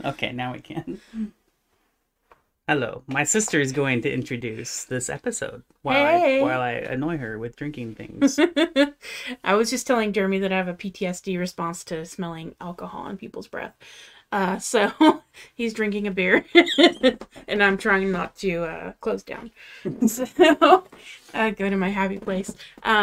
Okay, now we can. Hello, my sister is going to introduce this episode while Hey. I annoy her with drinking things. I was just telling Jeremy that I have a PTSD response to smelling alcohol in people's breath. So he's drinking a beer, and I'm trying not to close down. So go to my happy place.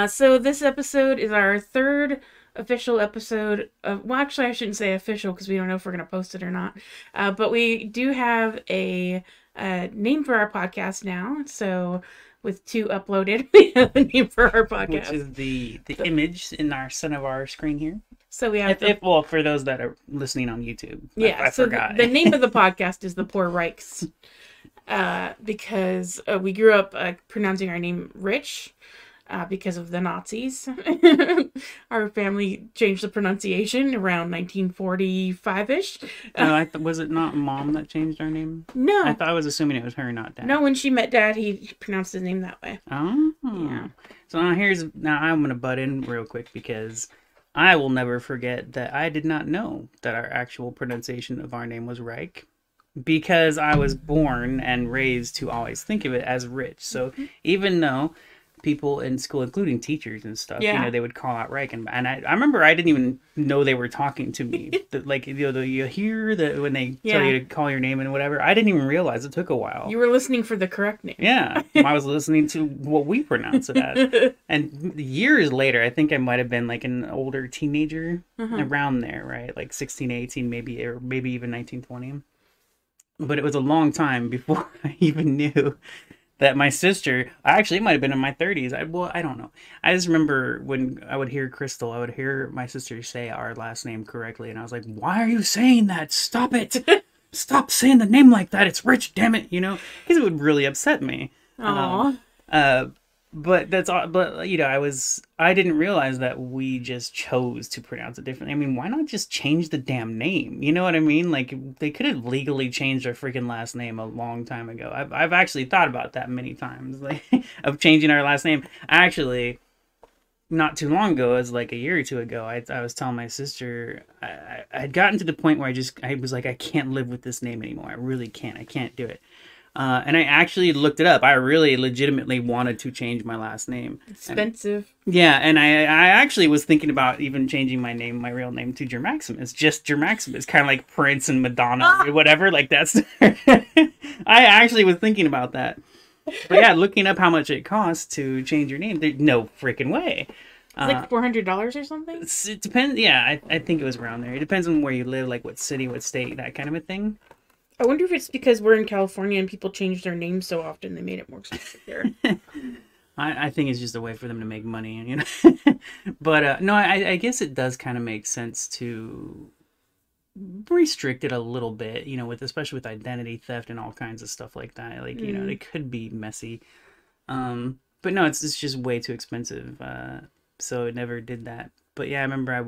So this episode is our third official episode of, well, actually, I shouldn't say official because we don't know if we're going to post it or not. But we do have a name for our podcast now. So with two uploaded, we have a name for our podcast. Which is the image in our center of our screen here. So we have well, for those that are listening on YouTube. Yeah, I so forgot. the name of the podcast is The Poor Reichs. Because we grew up pronouncing our name Rich because of the Nazis. Our family changed the pronunciation around 1945-ish. No, was it not Mom that changed our name? No. I was assuming it was her, not Dad. No, when she met Dad, he pronounced his name that way. Oh. Yeah. So now I'm going to butt in real quick because I will never forget that I did not know that our actual pronunciation of our name was Reich, because I was born and raised to always think of it as Rich. So even though people in school, including teachers and stuff, they would call out Reich, and I remember I didn't even know they were talking to me. Like, you hear that when they tell you to call your name and whatever. I didn't even realize. It took a while. You were listening for the correct name. Yeah, I was listening to what we pronounce it as. And years later, I think I might have been like an older teenager, around there, right? Like 16, 18, maybe, or maybe even 19, 20. But it was a long time before I even knew that my sister, actually, it might have been in my 30s. I don't know. I just remember when I would hear Crystal, I would hear my sister say our last name correctly. And I was like, why are you saying that? Stop it. Stop saying the name like that. It's Rich, damn it. Because it would really upset me. Aww. But that's all. But I didn't realize that we just chose to pronounce it differently. I mean, why not just change the damn name? You know what I mean? Like, they could have legally changed our freaking last name a long time ago. I've actually thought about that many times, like, of changing our last name. Actually, not too long ago, as like a year or two ago, I was telling my sister I had gotten to the point where I was like, I can't live with this name anymore. I really can't. I can't do it. And I actually looked it up. I really legitimately wanted to change my last name. Expensive. And I actually was thinking about even changing my real name to Jermaximus. Just Jermaximus, kind of like Prince and Madonna or whatever. Like, that's... I actually was thinking about that. But yeah, looking up how much it costs to change your name, there's no freaking way. It's like $400 or something? It depends. Yeah, I think it was around there. It depends on where you live, like what city, what state, that kind of a thing. I wonder if it's because we're in California and people change their names so often they made it more expensive here. I think it's just a way for them to make money, But no, I guess it does kind of make sense to restrict it a little bit, especially with identity theft and all kinds of stuff like that. Like, it could be messy. But no, it's just way too expensive. So it never did that. But yeah, I remember I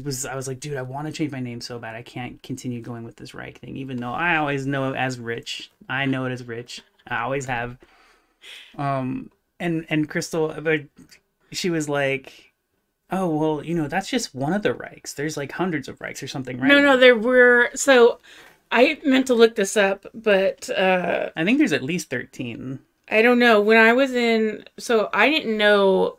was like, dude, I want to change my name so bad. I can't continue going with this Reich thing, even though I always know it as Rich. I know it as Rich. I always have. And Crystal, she was like, oh, well, that's just one of the Reichs. There's like hundreds of Reichs or something, right? No, there were. So I meant to look this up, but I think there's at least 13. I don't know. When I was so I didn't know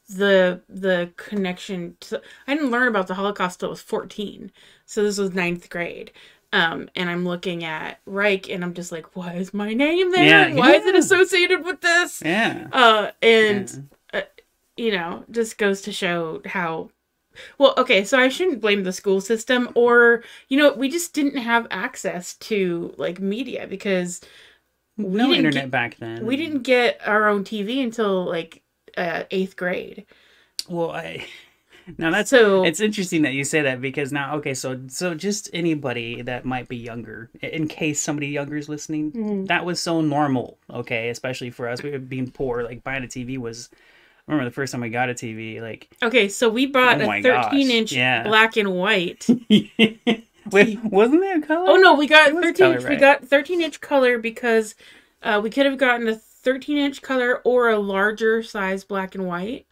the connection to, I didn't learn about the Holocaust till I was 14. So this was 9th grade. And I'm looking at Reich and I'm just like, why is my name there? Why is it associated with this? Yeah. Just goes to show how, well, okay, so I shouldn't blame the school system, or, we just didn't have access to like media because no internet back then. We didn't get our own TV until like 8th grade. Well, it's interesting that you say that, because now, okay, so just anybody that might be younger, in case somebody younger is listening, that was so normal, okay, especially for us. We were being poor, like buying a TV was, I remember the first time I got a TV, like... Okay, so we bought a 13-inch black and white. Wait, wasn't there a color? Oh no, we got 13-inch. Right? We got 13-inch color because we could have gotten a 13-inch color or a larger size black and white.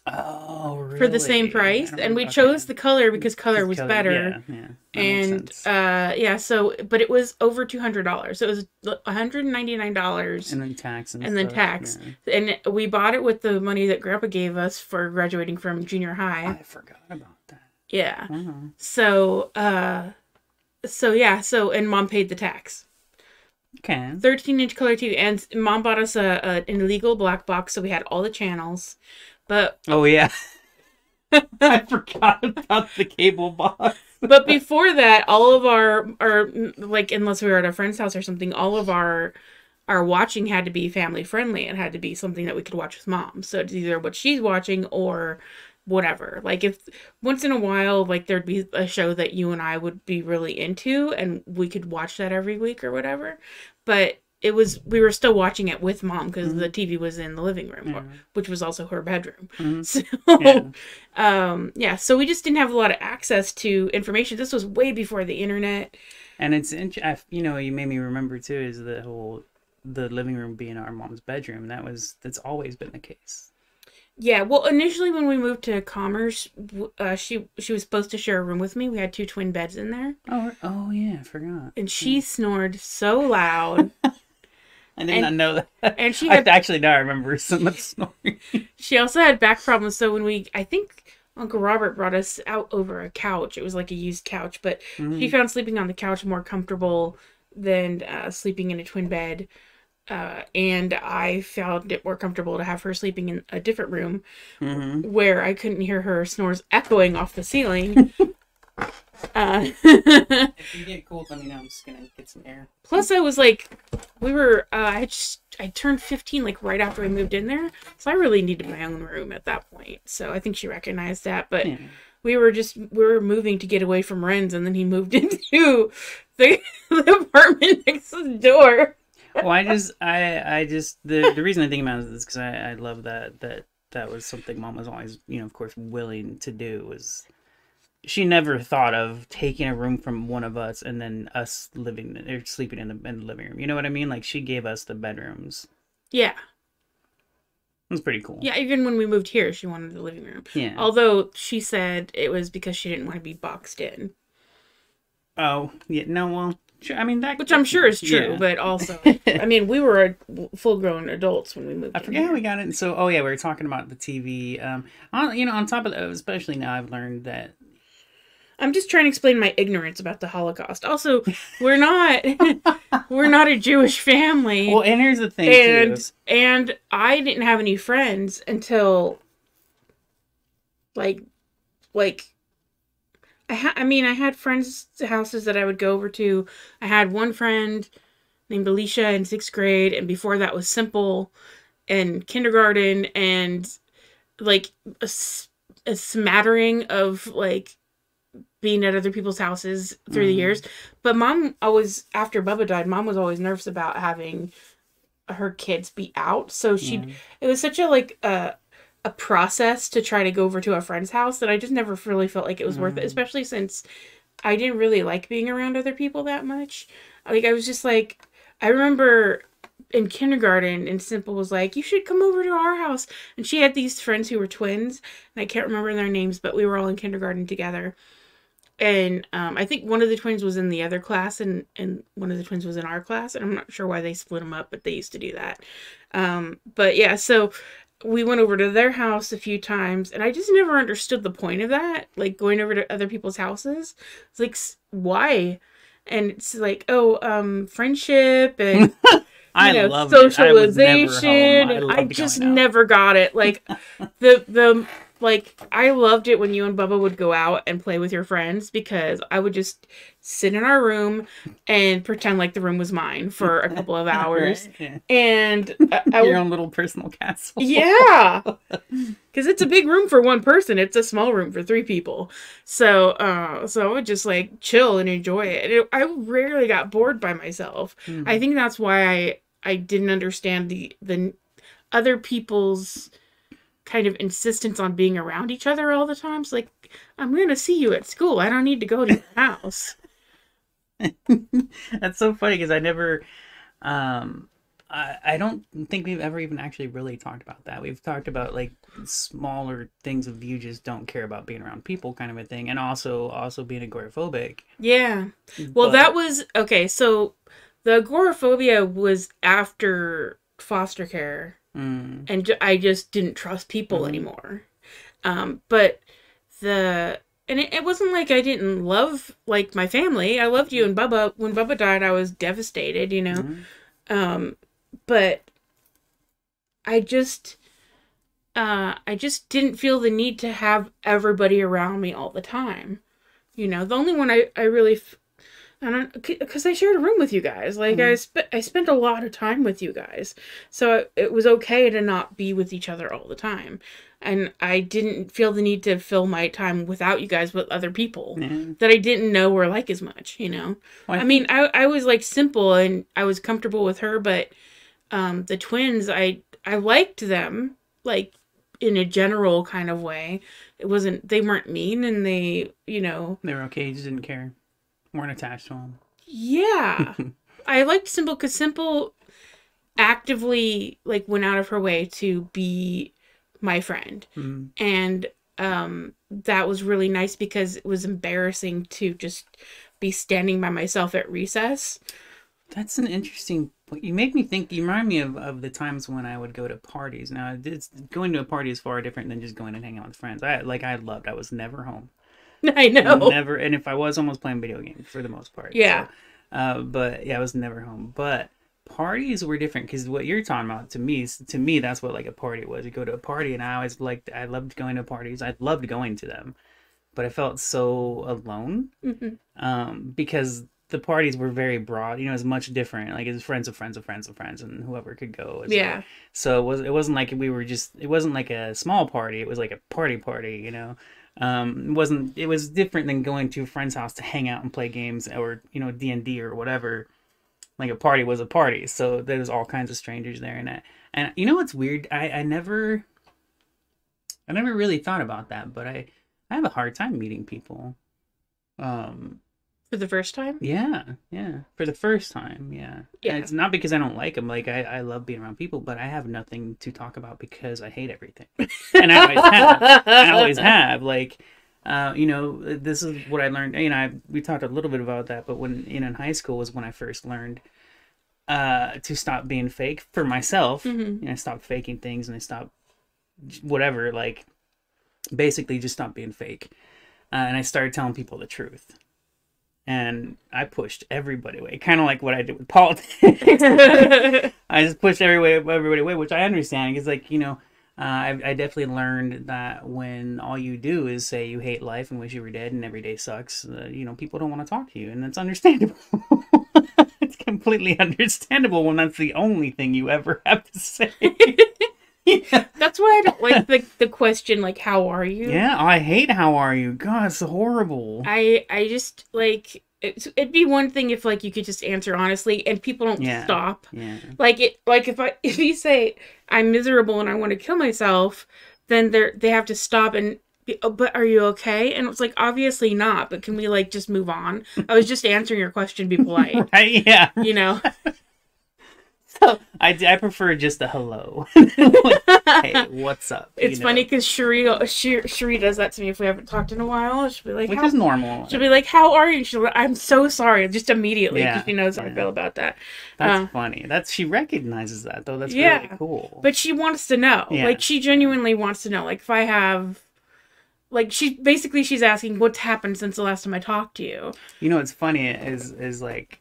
Oh, for the same really? I price, don't and remember. we Okay. chose the color because color Because was color, better. yeah, yeah, that makes And sense. yeah, so but it was over $200. So it was $199 And then tax and and then stuff. tax. Yeah, And we bought it with the money that Grandpa gave us for graduating from junior high. I forgot about that. Yeah. Wow. So yeah, so and Mom paid the tax. Okay. 13-inch color TV, and Mom bought us an illegal black box, so we had all the channels. But Oh yeah, I forgot about the cable box. but before that, all of our like, unless we were at a friend's house or something, all of our watching had to be family friendly. It had to be something that we could watch with Mom. So it's either what she's watching or whatever. Like, if once in a while, like, there'd be a show that you and I would be really into and we could watch that every week or whatever. But we were still watching it with Mom because the TV was in the living room, Yeah. which was also her bedroom. Mhm. So Yeah. yeah, so we just didn't have a lot of access to information. This was way before the internet. And you know, you made me remember too is the living room being our mom's bedroom. That's always been the case. Yeah, well, initially when we moved to Commerce, she was supposed to share a room with me. We had two twin beds in there, Oh yeah, I forgot. and she snored so loud. I did not know that. And she I had actually now I remember some of the snoring. she also had back problems. So I think Uncle Robert brought us out over a couch. It was like a used couch, but she found sleeping on the couch more comfortable than sleeping in a twin bed. And I found it more comfortable to have her sleeping in a different room where I couldn't hear her snores echoing off the ceiling. If you get cold, let me know. I'm just gonna get some air. Plus, I was like, I turned 15 like right after we moved in there, so I really needed my own room at that point. So I think she recognized that, but Yeah. we were moving to get away from Ren's, and then he moved into the apartment next door. Well, I just the reason I think about it is because I love that was something Mom was always, you know, of course, willing to do. Was she never thought of taking a room from one of us and then us living or sleeping in the living room. You know what I mean? Like, she gave us the bedrooms. Yeah. It's pretty cool. Yeah, even when we moved here, she wanted the living room. Yeah. Although she said it was because she didn't want to be boxed in. Oh, yeah. No, well, sure. I mean, which I'm sure is true, yeah. but also, I mean, we were full-grown adults when we moved. I forget how we got it. And so, oh yeah, we were talking about the TV. On top of that, especially now, I've learned that. I'm just trying to explain my ignorance about the Holocaust. Also, we're not a Jewish family. Well, and here's the thing too. And I didn't have any friends until like I had friends' houses that I would go over to. I had one friend named Alicia in 6th grade, and before that was Simple in kindergarten, and like a smattering of like being at other people's houses through the years. But Mom always, after Bubba died, Mom was always nervous about having her kids be out. So it was such a process to try to go over to a friend's house that I just never really felt like it was worth it, especially since I didn't really like being around other people that much. Like, I was just like, I remember in kindergarten, and Simple was like, you should come over to our house. And she had these friends who were twins, and I can't remember their names, but we were all in kindergarten together. And I think one of the twins was in the other class, and one of the twins was in our class. And I'm not sure why they split them up, but they used to do that. But yeah, so we went over to their house a few times, and I just never understood the point of that. Like, going over to other people's houses. It's like, why? And it's like, friendship and socialization. I just never got it. Like, I loved it when you and Bubba would go out and play with your friends, because I would just sit in our room and pretend like the room was mine for a couple of hours. Right, yeah. And your own little personal castle. Yeah. Because it's a big room for one person. It's a small room for 3 people. So I would just like chill and enjoy it. I rarely got bored by myself. Mm-hmm. I think that's why I didn't understand the other people's kind of insistence on being around each other all the time. It's like, I'm going to see you at school. I don't need to go to your house. That's so funny, because I I don't think we've ever even actually really talked about that. We've talked about like smaller things of you just don't care about being around people kind of a thing, and also being agoraphobic. Yeah. Well, that But was okay. So the agoraphobia was after foster care, mm, and I just didn't trust people mm-hmm, anymore. But the and it wasn't like I didn't love like my family. I loved you and Bubba. When Bubba died, I was devastated, you know. mm-hmm. Um, but I just I just didn't feel the need to have everybody around me all the time. You know, the only one I really I don't because I shared a room with you guys. Like Mm-hmm. I spent a lot of time with you guys, so it was okay to not be with each other all the time, and I didn't feel the need to fill my time without you guys with other people Yeah. that I didn't know were like as much. You know, Well, I I mean, think I was like simple and I was comfortable with her, but the twins I liked them like in a general kind of way. It wasn't they weren't mean and they you know they were okay. You just didn't care. Weren't attached to yeah. them. I liked Simple because Simple actively like went out of her way to be my friend. mm. And that was really nice because it was embarrassing to just be standing by myself at recess. That's an interesting point. You make me think. You remind me of the times when I would go to parties. Now, going to a party is far different than just going and hanging out with friends. I loved. I was never home. I know. Never, and if I was, almost playing video games for the most part. Yeah. So, but yeah, I was never home. But parties were different because what you're talking about to me, that's what like a party was. You go to a party, and I loved going to parties. I loved going to them, but I felt so alone, Hmm. because the parties were very broad. You know, it was much different. Like it was friends of friends of friends of friends, and whoever could go was there. Yeah. So it wasn't like we were just. It wasn't like a small party. It was like a party. You know, it wasn't. It was different than going to a friend's house to hang out and play games, or D&D or whatever. Like a party was a party. So there was all kinds of strangers there, and you know what's weird? I never really thought about that, but I have a hard time meeting people. Um, For the first time? yeah, yeah. For the first time, yeah. And Yeah. it's not because I don't like them. Like I love being around people, but I have nothing to talk about because I hate everything, and I always have. I always have. Like, this is what I learned. We talked a little bit about that, but when in high school was when I first learned to stop being fake for myself. Hmm. I stopped faking things, and I stopped whatever. Like, basically, just stop being fake, and I started telling people the truth. And I pushed everybody away, kind of like what I did with politics. I just pushed everybody away, which I understand because, like, I definitely learned that when all you do is say you hate life and wish you were dead and every day sucks, people don't want to talk to you, and that's understandable. It's completely understandable when that's the only thing you ever have to say. Yeah. That's why I don't like the question like how are you? Yeah, I hate how are you. God, it's horrible. I just like it'd be one thing if like you could just answer honestly and people don't Yeah. stop. Yeah. Like if you say I'm miserable and I want to kill myself, then they have to stop and be, oh, but are you okay? And it's like obviously not, but can we like just move on? I was just answering your question, be polite. Right, yeah. You know. So I prefer just a hello. Like, hey, what's up? It's funny because Cherie does that to me if we haven't talked in a while. She'll be like, Which is normal. She'll be like, "How are you?" And she'll, I'm so sorry, just immediately because Yeah, she knows how I yeah. feel about that. That's funny. She recognizes that though. That's Yeah. really cool. But she wants to know. Yeah. Like she genuinely wants to know. Like if I have, like she's asking what's happened since the last time I talked to you. What's funny is like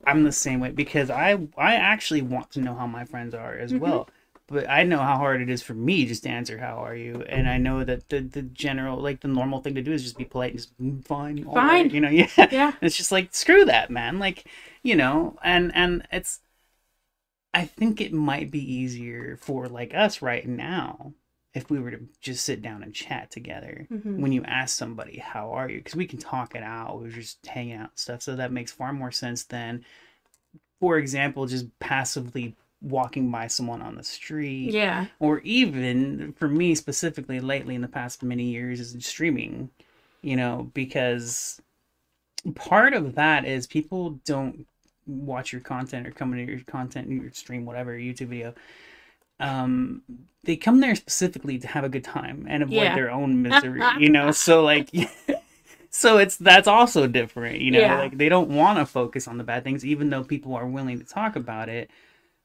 I'm the same way because I actually want to know how my friends are as well. But I know how hard it is for me just to answer how are you, and I know that the general, like the normal thing to do is just be polite and just fine, all right," yeah. Yeah. It's just like screw that, man. Like, and it's. I think it might be easier for like us right now if we were to just sit down and chat together. Mhm. When you ask somebody how are you, because we can talk it out, we're just hanging out and stuff, so that makes far more sense than, for example, just passively walking by someone on the street. Yeah. Or even for me specifically lately in the past many years is streaming, because part of that is people don't watch your content or come into your content, your stream, whatever, YouTube video, they come there specifically to have a good time and avoid Yeah. their own misery, you know? So like, so that's also different, you know? Yeah. Like they don't want to focus on the bad things, even though people are willing to talk about it.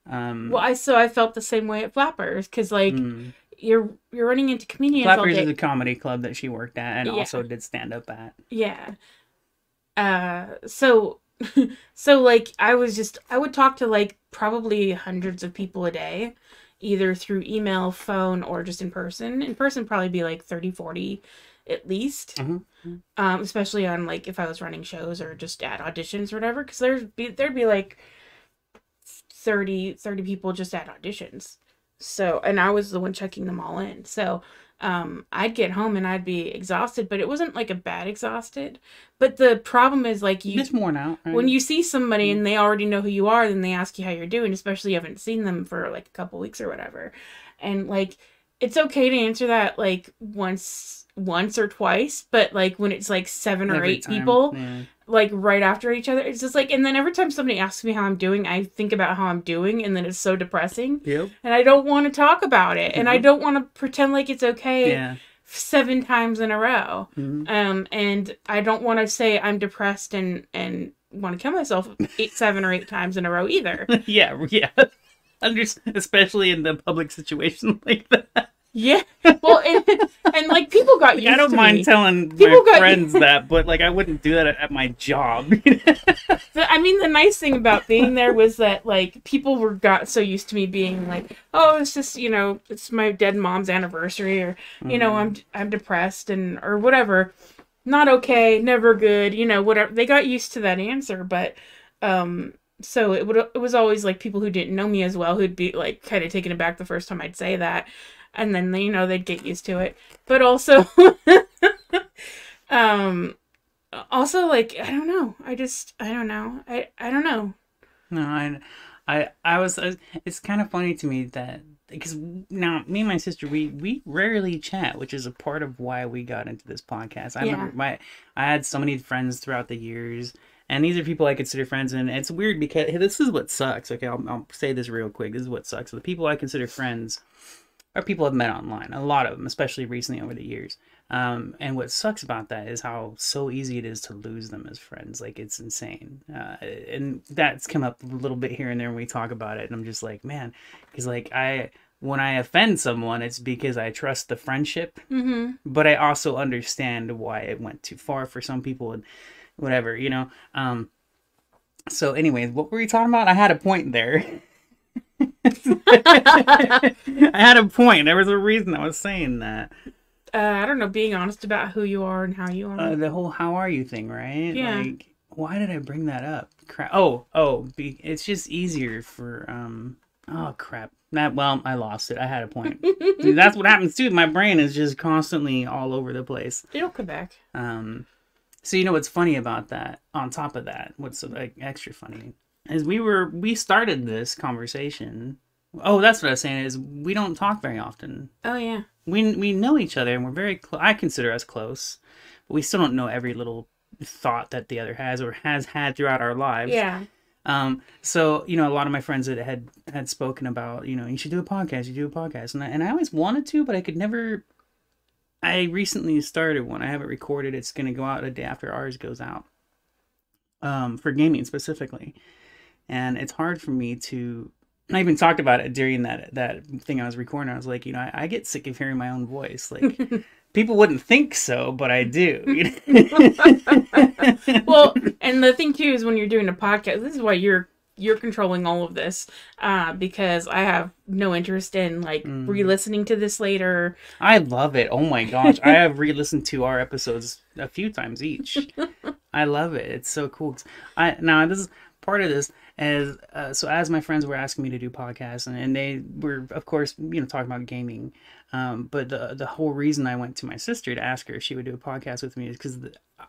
Well, I felt the same way at Flappers because like Mm. you're running into comedians all Flappers is day. a comedy club that she worked at and Yeah. also did stand up at. Yeah. So so like I would talk to like probably hundreds of people a day, either through email, phone, or just in person. In person probably be like 30, 40 at least. Mm-hmm. Especially on like if I was running shows or just at auditions or whatever, because there'd be like 30 people just at auditions. So, and I was the one checking them all in. So, I'd get home and I'd be exhausted, but it wasn't like a bad exhausted. But the problem is like Just worn out, right? when you see somebody and they already know who you are, then they ask you how you're doing, especially you haven't seen them for like a couple weeks or whatever. And like, it's okay to answer that like once or twice, but like when it's like 7 or Every 8 time, people, yeah. like right after each other, it's just like, and then every time somebody asks me how I'm doing, I think about how I'm doing, and then it's so depressing. Yep. And I don't want to talk about it, and I don't want to pretend like it's okay. Yeah. 7 times in a row. Mm-hmm. And I don't want to say I'm depressed and want to kill myself 7 or 8 times in a row either. Yeah. Especially in the public situation like that. Yeah. Well, and like people got used to I don't mind telling People my got- friends that, but like I wouldn't do that at my job. I mean, the nice thing about being there was that like people got so used to me being like, oh, it's just, you know, it's my dead mom's anniversary, or you know, I'm depressed and or whatever, not okay, never good, you know, whatever. They got used to that answer, but so it was always like people who didn't know me as well who'd be like kind of taken aback the first time I'd say that, and then you know they'd get used to it, but also also like I don't know, I don't know, I don't know. No, I was. It's kind of funny to me that because now me and my sister we rarely chat, which is a part of why we got into this podcast. I remember I had so many friends throughout the years, and these are people I consider friends, and it's weird because this is what sucks. Okay, I'll say this real quick. This is what sucks. The people I consider friends are people I've met online. A lot of them, especially recently over the years. And what sucks about that is how so easy it is to lose them as friends. Like, it's insane. And that's come up a little bit here and there when we talk about it. And I'm just like, man, because like when I offend someone, it's because I trust the friendship, but I also understand why it went too far for some people and whatever, you know? So anyways, what were we talking about? I had a point there. I had a point. There was a reason I was saying that. I don't know, being honest about who you are and how you are. The whole "how are you" thing, right? Yeah. Like, why did I bring that up? Crap. It's just easier for Oh crap. I lost it. I had a point. Dude, that's what happens too. My brain is just constantly all over the place. It'll come back. So you know what's funny about that? On top of that, what's like extra funny is we started this conversation. Oh, that's what I was saying is we don't talk very often. Oh yeah. We know each other and we're very close. I consider us close, but we still don't know every little thought that the other has or has had throughout our lives. Yeah. So you know, a lot of my friends that had spoken about, you know, you should do a podcast, and I always wanted to, but I could never. I recently started one. I have it recorded. It's going to go out a day after ours goes out. For gaming specifically, and it's hard for me to. I even talked about it during that thing I was recording. I was like, you know, I get sick of hearing my own voice. Like, people wouldn't think so, but I do. Well, and the thing too is when you're doing a podcast, this is why you're controlling all of this, because I have no interest in like re-listening to this later. I love it. Oh my gosh, I have re-listened to our episodes a few times each. I love it. It's so cool. Now this is part of this. So as my friends were asking me to do podcasts, and they were, of course, you know, talking about gaming, but the whole reason I went to my sister to ask her if she would do a podcast with me is because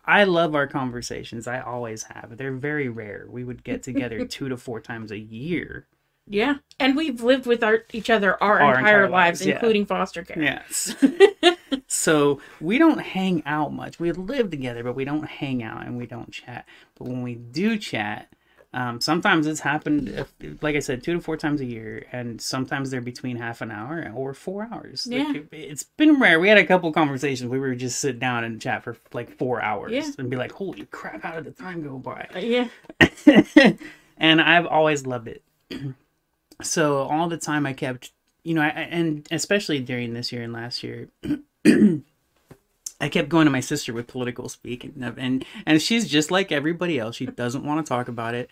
I love our conversations. I always have. They're very rare. We would get together 2 to 4 times a year. Yeah, and we've lived with each other our entire lives, including foster care. Yes. So we don't hang out much. We live together, but we don't hang out and we don't chat. But when we do chat, Sometimes it's happened, like I said, 2 to 4 times a year, and sometimes they're between half an hour or 4 hours. Yeah. Like, it's been rare. We had a couple conversations where we would just sit down and chat for like 4 hours Yeah. and be like, "Holy crap! How did the time go by?" Yeah. And I've always loved it. So all the time I kept, and especially during this year and last year. I kept going to my sister with political speak, and she's just like everybody else. She doesn't want to talk about it.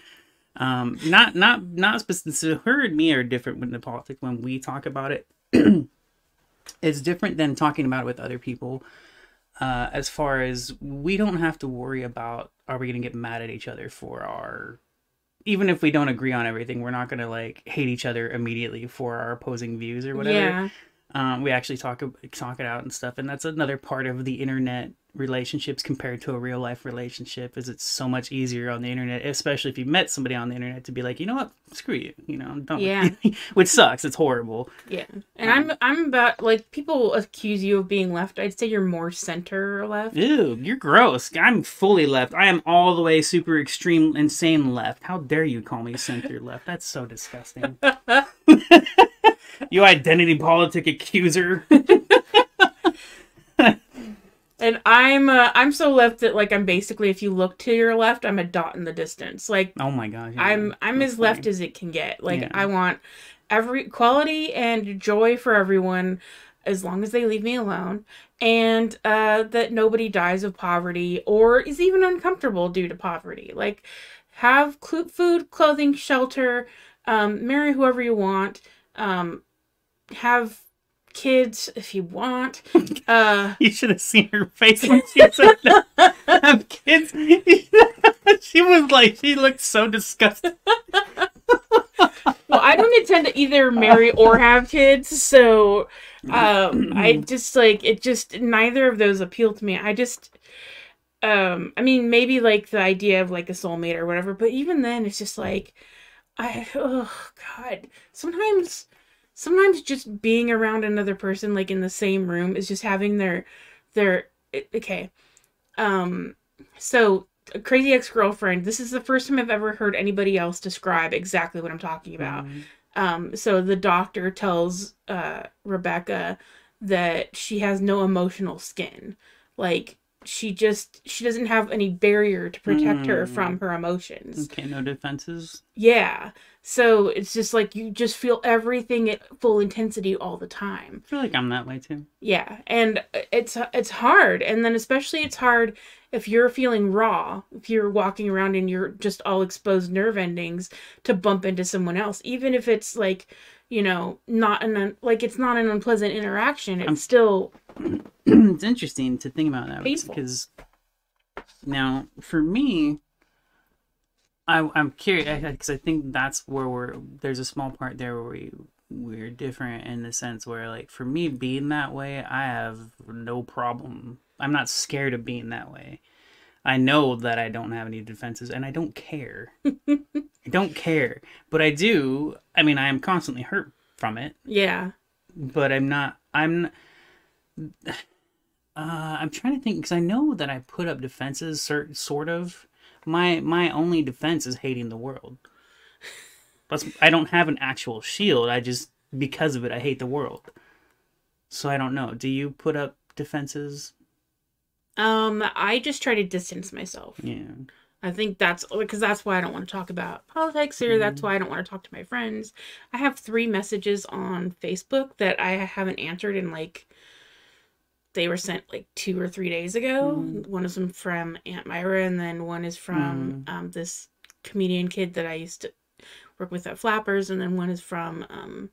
Not specific. So her and me are different when the politics when we talk about it. It's different than talking about it with other people. As far as we don't have to worry about, are we going to get mad at each other for our, even if we don't agree on everything, we're not going to like hate each other immediately for our opposing views or whatever. Yeah. We actually talk it out and stuff, and that's another part of the internet relationships compared to a real life relationship. Is it's so much easier on the internet, especially if you met somebody on the internet, to be like, you know what, screw you, don't. Yeah. Which sucks. It's horrible. Yeah, and I'm about, like, people accuse you of being left. I'd say you're more center left. Ew, you're gross. I'm fully left. I am all the way super extreme insane left. How dare you call me center left? That's so disgusting. You identity politic accuser. And I'm so left that, like, I'm basically, if you look to your left, I'm a dot in the distance. Like, Oh my gosh. Yeah, I'm that's as left funny. as it can get. Like, Yeah. I want every quality and joy for everyone, as long as they leave me alone, and that nobody dies of poverty or is even uncomfortable due to poverty. Like, have food, clothing, shelter, marry whoever you want, have kids if you want. You should have seen her face when she said that. Have kids. She was like, she looked so disgusted. Well, I don't intend to either marry or have kids, so I just, like, it just, neither of those appeal to me. I just, I mean, maybe, like, the idea of, like, a soulmate or whatever, but even then, it's just, like, oh, God. Sometimes just being around another person, like, in the same room, is just having okay. So, a crazy ex-girlfriend, this is the first time I've ever heard anybody else describe exactly what I'm talking about. So the doctor tells Rebecca that she has no emotional skin. Like, she doesn't have any barrier to protect her from her emotions. Okay, no defenses. Yeah. So it's just like you just feel everything at full intensity all the time. I feel like I'm that way too. Yeah, and it's hard, and then especially it's hard if you're feeling raw, if you're walking around and you're just all exposed nerve endings, to bump into someone else, even if it's like, not it's not an unpleasant interaction. It's still It's interesting to think about that painful. because now for me, I'm curious because I think that's where there's a small part there where we're different in the sense where, like, for me being that way, I have no problem. I'm not scared of being that way. I know that I don't have any defenses and I don't care. I don't care, but I do. I mean, I am constantly hurt from it, Yeah. but I'm trying to think because I know that I put up defenses, sort of. My only defense is hating the world. I don't have an actual shield. I just, because of it, I hate the world. So I don't know. Do you put up defenses? I just try to distance myself. Yeah. I think that's because that's why I don't want to talk about politics, or that's why I don't want to talk to my friends. I have 3 messages on Facebook that I haven't answered in, like, they were sent like 2 or 3 days ago. One is from Aunt Myra, and then one is from this comedian kid that I used to work with at Flappers, and then one is from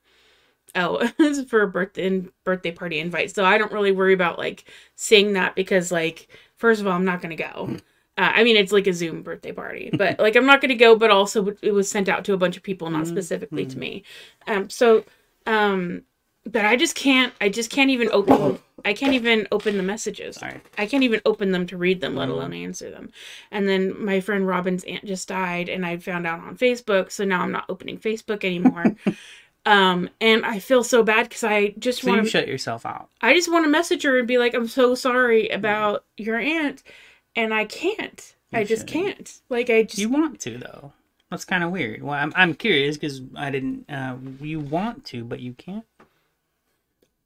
it's for a birthday party invite. So I don't really worry about, like, saying that because, like, first of all, I'm not gonna go. I mean, it's like a Zoom birthday party, but, like, I'm not gonna go. But also, it was sent out to a bunch of people, not specifically to me. But I just can't even open. I can't even open the messages. Sorry. I can't even open them to read them, let alone answer them. And then my friend Robin's aunt just died, and I found out on Facebook, so now I'm not opening Facebook anymore. And I feel so bad because I just want to you shut yourself out. I just want to message her and be like, I'm so sorry about your aunt, and I can't. I just can't. Like, You want to though. That's kind of weird. Well, I'm curious because I didn't. You want to, but you can't.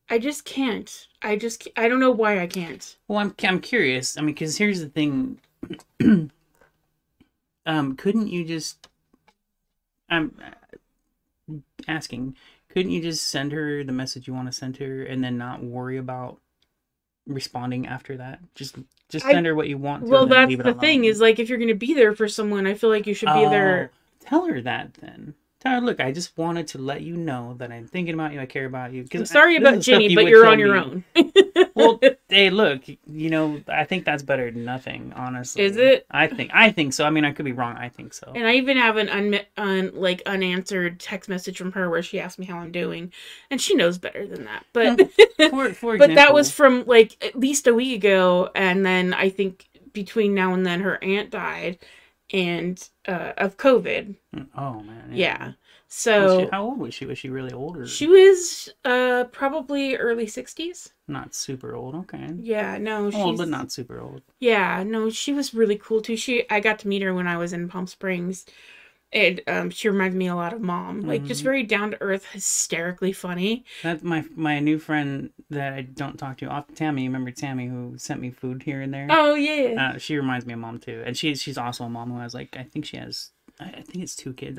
I just can't. I don't know why I can't. Well, I'm curious. I mean, because here's the thing. Couldn't you just? I'm asking. Couldn't you just send her the message you want to send her, and then not worry about responding after that? Just I send her what you want to, Well, and then that's leave it the thing alone. is like if you're gonna be there for someone, I feel like you should be Oh, there. tell her that then. Tell her, look, I just wanted to let you know that I'm thinking about you. I care about you. I'm Because sorry this about is stuff Jenny, you but would you're tell on your me. own. Well, hey, look, I think that's better than nothing, Is honestly. it? I think so. I mean, I could be wrong. I think so. And I even have an unanswered text message from her where she asked me how I'm doing, and she knows better than that. But For but that was example, from like at least a week ago, and then I think between now and then her aunt died, and of COVID. oh man, Yeah, yeah. Was she? so How old was she? Was she really old or she was probably early 60s. not super old? Okay, Yeah, no, old but she's not super old. yeah, no, she was really cool too. I got to meet her when I was in Palm Springs. And she reminded me a lot of mom. Like just Hmm. very down to earth, hysterically funny. That's my new friend that I don't talk to often. Tammy, you remember Tammy who sent me food here and there? Oh yeah. She reminds me of mom too, and she's also a mom who has like I think she has I think it's two kids.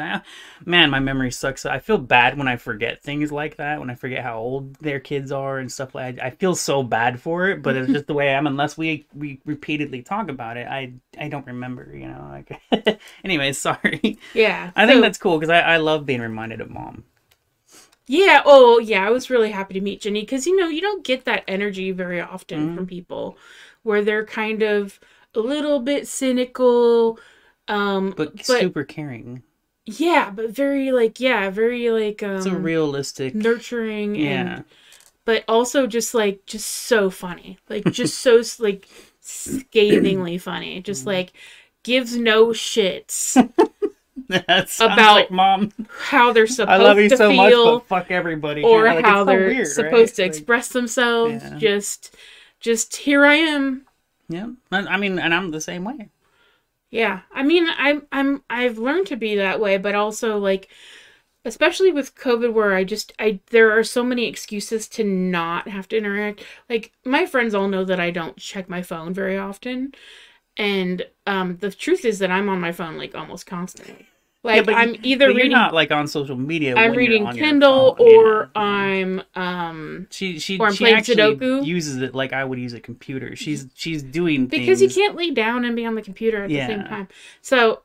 Man, my memory sucks. I feel bad when I forget things like that. When I forget how old their kids are and stuff like. I feel so bad for it, but it's just the way I am. Unless we repeatedly talk about it, I don't remember. Like. Anyways, sorry. Yeah. I think So that's cool because I love being reminded of mom. yeah, oh yeah, I was really happy to meet Jenny because you don't get that energy very often from Mm, people where they're kind of a little bit cynical, but but super caring. yeah, but very like yeah, very like So realistic. nurturing and Yeah. but also just so funny. Like just so like scathingly funny. Just Mm. like gives no shits That sounds like about mom. how they're I love supposed you to so much, but feel fuck everybody. or Like it's how so they're weird, right? supposed to Like, express themselves. yeah, Just here I am. yeah. I mean, and I'm the same way. Yeah. I mean, I've learned to be that way, but also like especially with COVID where I there are so many excuses to not have to interact. Like my friends all know that I don't check my phone very often. And the truth is that I'm on my phone like almost constantly. Yeah, Like I'm either but you're not like on social media I'm when you're reading on your Kindle phone. Yeah, yeah. She or I'm she playing actually Sudoku uses it like I would use a computer. She's doing because you things. can't lay down and be on the computer at the same Yeah, time. So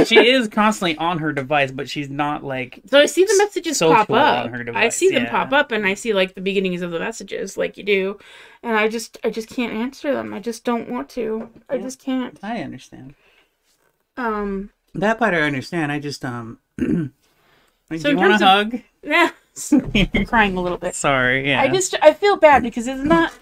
she is constantly on her device, but she's not like I see the messages pop social on up. her I device. see them pop Yeah, up and I see like the beginnings of the messages like you do. And I just can't answer them. I just don't want to. I yeah. just can't. I understand. Um That part I understand. I just do so you in want a terms of hug? yeah, I'm crying a little bit. Sorry. Yeah. I feel bad because it's not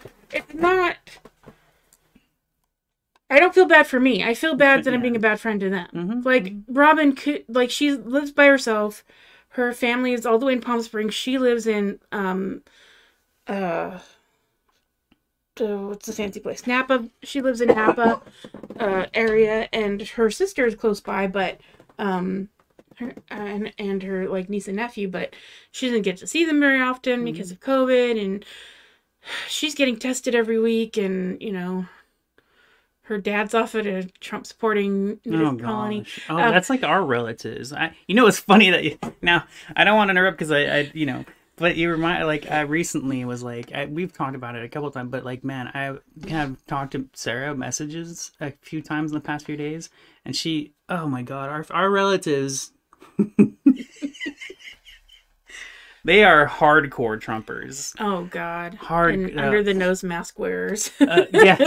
I don't feel bad for me. I feel bad that I'm Yeah. being a bad friend to them. Like Mm-hmm. Robin could like she lives by herself. Her family is all the way in Palm Springs. She lives in uh what's the fancy place? Napa. She lives in Napa area and her sister is close by, but her and her like niece and nephew, but she doesn't get to see them very often because Mm-hmm. of COVID and she's getting tested every week and her dad's off at a Trump supporting Oh nudist colony. gosh. Oh, Um, that's like our relatives. It's funny that now I don't want to interrupt because but you remind like I recently was like we've talked about it a couple of times, but like man, I have talked to Sarah messages a few times in the past few days, and oh my god, our relatives. They are hardcore Trumpers. oh God. Hard, And under the nose mask wearers. yeah,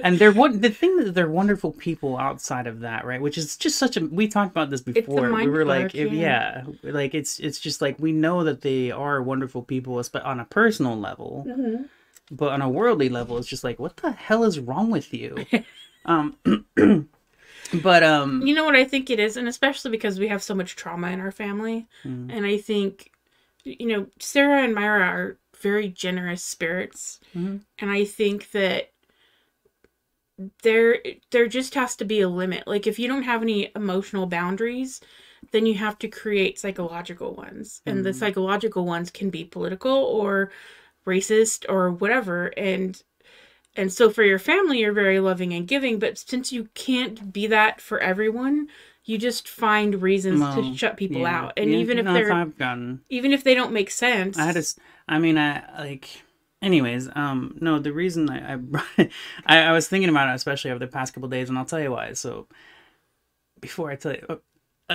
and the thing that they're wonderful people outside of that, right? Which is just such a we talked about this It's a before. We mind were like, fuck, yeah. like it's just like we know that they are wonderful people, but on a personal level, Mhm. but on a worldly level, it's just like, what the hell is wrong with you? Um, but You know what I think it is, and especially because we have so much trauma in our family, mm, and I think, Sarah and Myra are very generous spirits, mhm. and I think that there there just has to be a limit. Like if you don't have any emotional boundaries, then you have to create psychological ones. And the psychological ones can be political or racist or whatever. And so for your family, you're very loving and giving, but since you can't be that for everyone, you just find reasons to Well, shut people yeah, out. And yeah. even if No, they're I've gotten. even if they don't make sense. I had a. I mean, I like. Anyways, no, the reason I was thinking about it, especially over the past couple of days, and I'll tell you why. So before I tell you,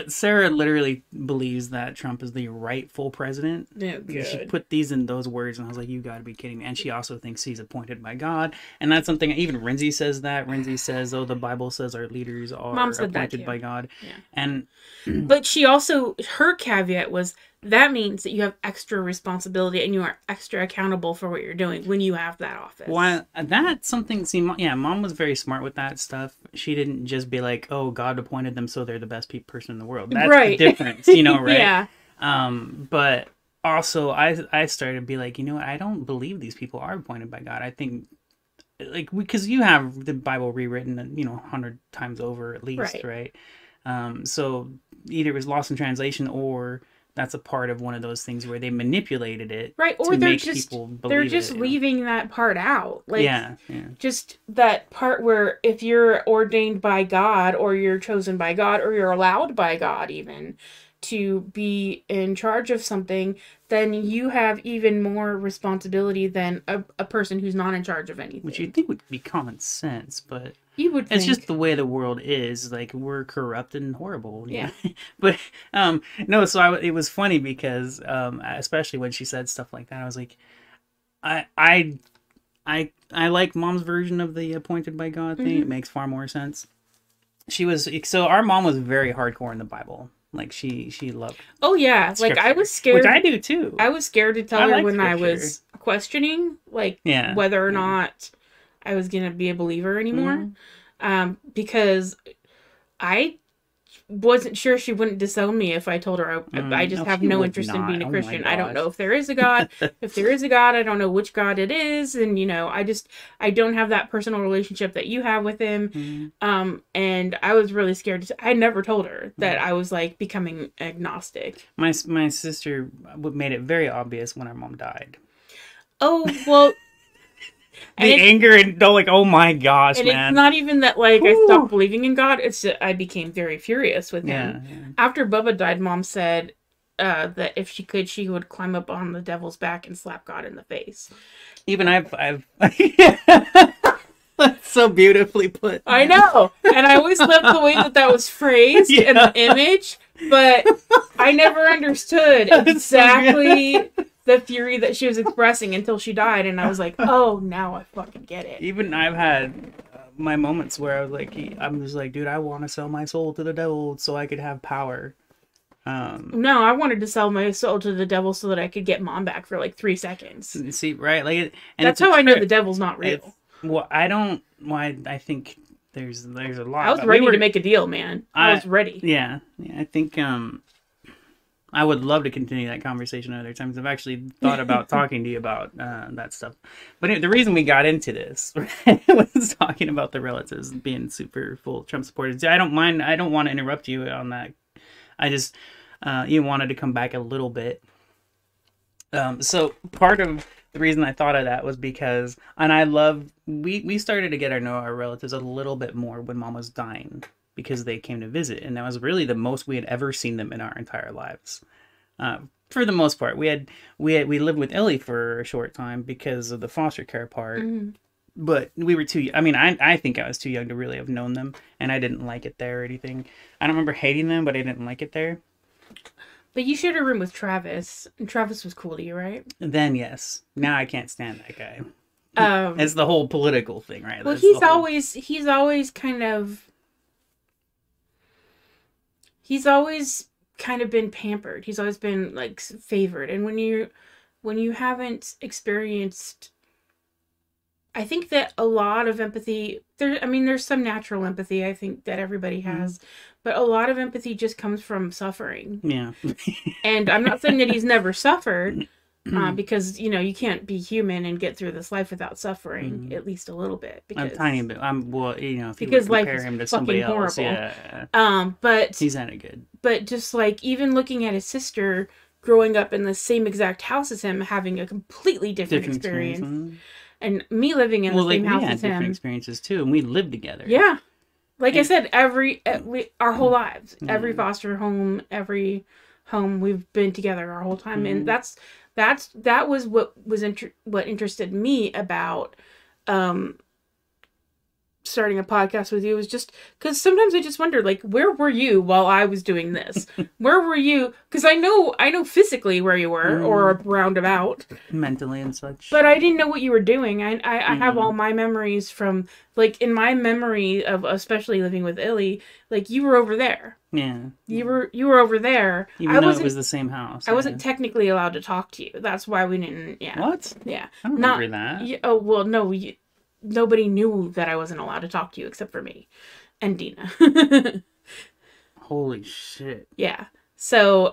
Sarah literally believes that Trump is the rightful president. Yeah, She good. put these in those words, and I was like, "You got to be kidding me!" And she also thinks he's appointed by God, and that's something. Even Renzi says that. Renzi says, "Oh, the Bible says our leaders are Mom said that appointed too. by God," Yeah. and But she also, her caveat was that means that you have extra responsibility and you are extra accountable for what you're doing when you have that office. while that's something, see, yeah, Mom was very smart with that stuff. She didn't just be like, "Oh, God appointed them, so they're the best person in the world." That's Right. the difference, you know, right? Yeah. But also, I started to be like, you know what? I don't believe these people are appointed by God. I think, like, because you have the Bible rewritten, 100 times over at least, Right. right? So either it was lost in translation or that's a part of one of those things where they manipulated it Right. Or to they're make just people they're believe just it. leaving that part out. Like Yeah, yeah. just that part where if you're ordained by God or you're chosen by God or you're allowed by God even to be in charge of something, then you have even more responsibility than a person who's not in charge of anything. Which you'd think would be common sense, but you would think. it's just the way the world is. Like, we're corrupt and horrible. Yeah. But no. So it was funny because especially when she said stuff like that, I was like, I I I like Mom's version of the appointed by God thing. It makes far more sense. Our mom was very hardcore in the Bible. Like she loved Oh yeah, like I scripture, was scared. which I do too. I was scared to tell I her like when I scripture. was questioning, like Yeah, whether or yeah. not I was gonna be a believer anymore, Mhm. because I wasn't sure she wouldn't disown me if I told her I just No, have she no would interest in not. being a Oh my Christian. I don't know gosh. if there is a God. If there is a God, I don't know which God it is, and I don't have that personal relationship that you have with him. Mhm. And I was really scared. I never told her that I was like becoming agnostic. My sister made it very obvious when our mom died. Oh well. The anger and like, oh my gosh, And man. it's not even that, like, I Whew. stopped believing in God. It's that I became very furious with him. Yeah. After Bubba died, Mom said that if she could, she would climb up on the devil's back and slap God in the face. Even I've That's so beautifully put. I know! And I always loved the way that was phrased in the image, but I never understood exactly the fury that she was expressing until she died, and I was like, oh, now I fucking get it. Even I've had my moments where I'm just like, dude, I want to sell my soul to the devil so I could have power. No, I wanted to sell my soul to the devil so that I could get Mom back for like 3 seconds. See, right? Like, and that's how I know the devil's not real. Well, I think there's a lot. I was ready to make a deal, man. I was ready. Yeah. I think I would love to continue that conversation other times. I've actually thought about talking to you about that stuff. But anyway, the reason we got into this was talking about the relatives being super full Trump supporters. I don't mind. I don't want to interrupt you on that. I just you wanted to come back a little bit. So part of the reason I thought of that was because, and we started to get to know our relatives a little bit more when Mom was dying, because they came to visit, and that was really the most we had ever seen them in our entire lives. For the most part, we lived with Ellie for a short time because of the foster care part, but we were too. I mean, I think I was too young to really have known them, and I didn't like it there or anything. I don't remember hating them, but I didn't like it there. But you shared a room with Travis, and Travis was cool to you, right? Then yes, now I can't stand that guy. It's the whole political thing, right? Well, he's always kind of been pampered. He's always been like favored. And when you haven't experienced, I think that a lot of empathy there's some natural empathy I think that everybody has, but a lot of empathy just comes from suffering. Yeah. And I'm not saying that he's never suffered, Because, you can't be human and get through this life without suffering, at least a little bit. A Because, tiny bit. Well, if you were because to life compare is him to fucking somebody else, horrible. yeah, But he's not good. But just like even looking at his sister growing up in the same exact house as him, having a completely different experience, and me living in the same house as him, different experiences too, and we lived together. Yeah, like I said, our whole lives, every foster home, every home, we've been together our whole time, and that was what interested me about starting a podcast with you, was just because sometimes I just wonder, like, where were you while I was doing this? Where were you? Because I know physically where you were, or roundabout, mentally and such, but I didn't know what you were doing. I have all my memories from, like, in my memory of especially living with Illy, like, you were over there. Yeah, you were over there. Even though it was the same house. I wasn't technically allowed to talk to you. That's why we didn't. Yeah. What? Yeah. I don't remember that. Oh well, no. Nobody knew that I wasn't allowed to talk to you except for me and Dina. Holy shit. Yeah. So,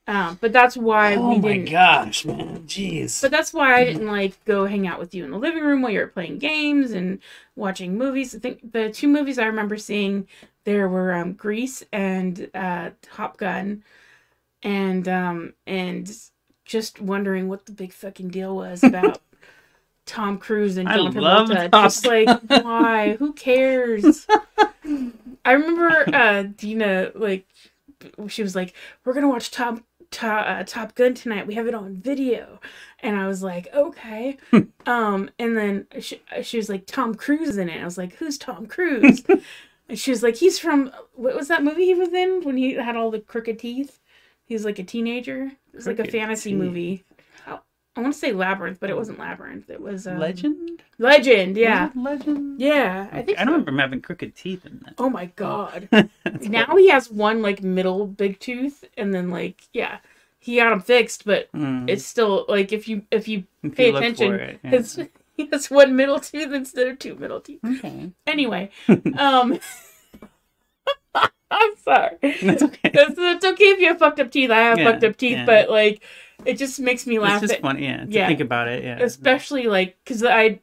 but that's why we didn't. Oh my gosh, man. Jeez. But that's why I didn't, like, go hang out with you in the living room while you were playing games and watching movies. I think the two movies I remember seeing there were Grease and Top Gun, and just wondering what the big fucking deal was about Tom Cruise and John Travolta. Just like, why? Who cares? I remember Dina, like, she was like, "We're gonna watch Top Gun tonight. We have it on video." And I was like, "Okay." And then she was like, "Tom Cruise is in it." I was like, "Who's Tom Cruise?" And she was like, "He's from, what was that movie he was in when he had all the crooked teeth? He's like a teenager. It was like a fantasy movie. I want to say Labyrinth, but it wasn't Labyrinth. It was Legend. Legend, yeah. Legend. Yeah, I think. I don't remember him having crooked teeth in that. Oh my god! Now he has one, like, middle big tooth, and then, like, yeah, he got him fixed, but it's still, like, if you pay attention, he has one middle tooth instead of two middle teeth. Okay. Anyway, I'm sorry. That's okay. It's okay if you have fucked up teeth. I have fucked up teeth, but, like, it just makes me laugh. It's just funny, to think about it, yeah. Especially, like, because I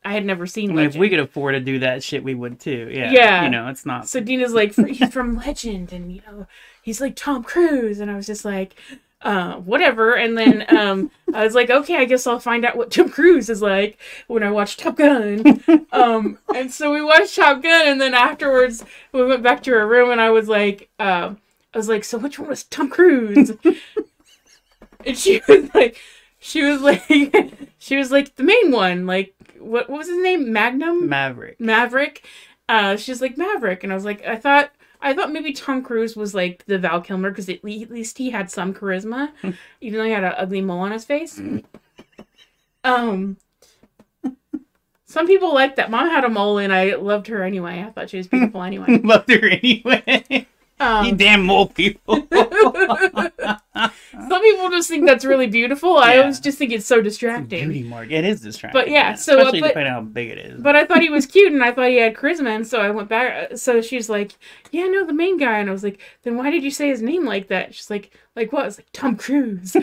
had never seen Legend. If we could afford to do that shit, we would too. Yeah. Yeah. It's not. So Dina's like, he's from Legend, and he's like Tom Cruise, and I was just like, whatever. And then I was like, okay, I guess I'll find out what Tom Cruise is like when I watch Top Gun. And so we watched Top Gun, and then afterwards we went back to our room, and I was like, so which one was Tom Cruise? And she was like, the main one. Like, what was his name? Maverick. She was like, Maverick. And I was like, I thought maybe Tom Cruise was like the Val Kilmer, because at least he had some charisma, even though he had an ugly mole on his face. Some people like that. Mom had a mole, and I loved her anyway. I thought she was beautiful anyway. Loved her anyway. You damn mole people. Some people just think that's really beautiful. I always just think it's so distracting. It's a beauty mark. It is distracting. But yeah, especially depending on how big it is. But I thought he was cute, and I thought he had charisma, and so I went back. So she's like, "Yeah, no, the main guy." And I was like, "Then why did you say his name like that?" She's like what? I was like, "Tom Cruise."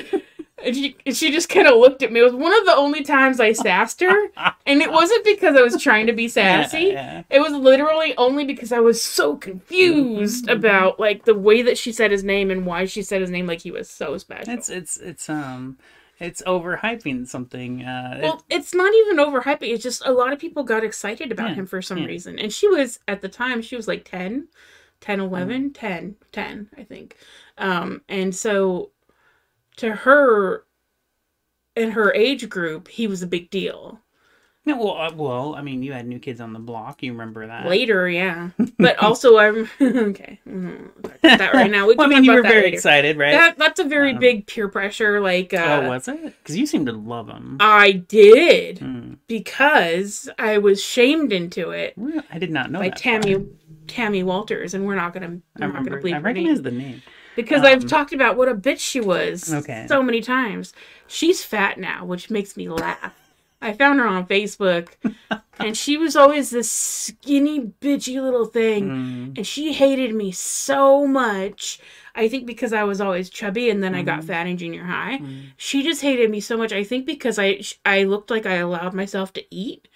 And she just kind of looked at me. It was one of the only times I sassed her. And it wasn't because I was trying to be sassy. Yeah. It was literally only because I was so confused about, like, the way that she said his name and why she said his name like he was so special. It's overhyping something. Well, it's not even overhyping. It's just a lot of people got excited about him for some reason. And she was, at the time, she was like 10, 11, 10, I think. And so to her, in her age group, he was a big deal. No, well, I mean, you had New Kids on the Block. You remember that later, yeah. But also, I'm okay. That right now. Well, I mean, you were very excited, right? That's a very big peer pressure. Like, oh, was it? Because you seemed to love him. I did because I was shamed into it. Well, I did not know by that. Tammy Walters, and we're not gonna. I recognize the name. Because I've talked about what a bitch she was so many times. She's fat now, which makes me laugh. I found her on Facebook, and she was always this skinny, bitchy little thing, Mm. and she hated me so much. I think because I was always chubby, and then I got Mm. fat in junior high. Mm. She just hated me so much. I think because I looked like I allowed myself to eat,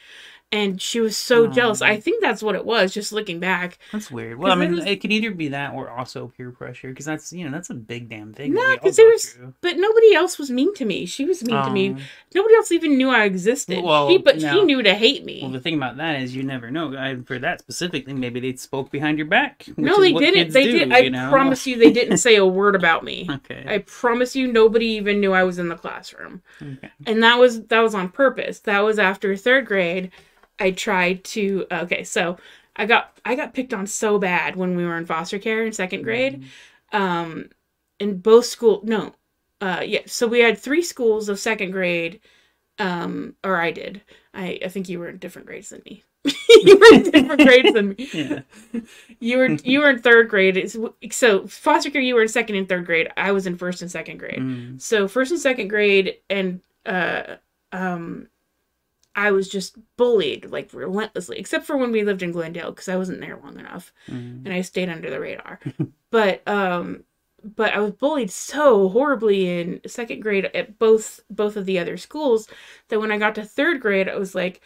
and she was so jealous. I Um, think that's what it was. Just looking back, that's weird. Well, I because there mean, was it could either be that or also peer pressure, because that's, that's a big damn thing no, that we all because there go was, through. but nobody else was mean to me. She was mean to me. Um, Nobody else even knew I existed. well, But she now, knew to hate well, me. the thing about that is you never know. For that specifically, maybe they spoke behind your back, which No, is they what didn't. kids They do, did. you I know? promise you, they didn't say a word about me. Okay. I promise you, nobody even knew I was in the classroom, Okay. and that was on purpose. That was after third grade. I tried to. Okay, so I got picked on so bad when we were in foster care in second grade. Mm. Um, in both school. No, yeah. So we had three schools of second grade. Or I did. I think you were in different grades than me. You were in different grades than me. Yeah. You were in third grade. So foster care, you were in second and third grade. I was in first and second grade. Mm. So first and second grade, and um, I was just bullied like relentlessly, except for when we lived in Glendale because I wasn't there long enough, Mm. and I stayed under the radar. But I was bullied so horribly in second grade at both of the other schools that when I got to third grade, I was like,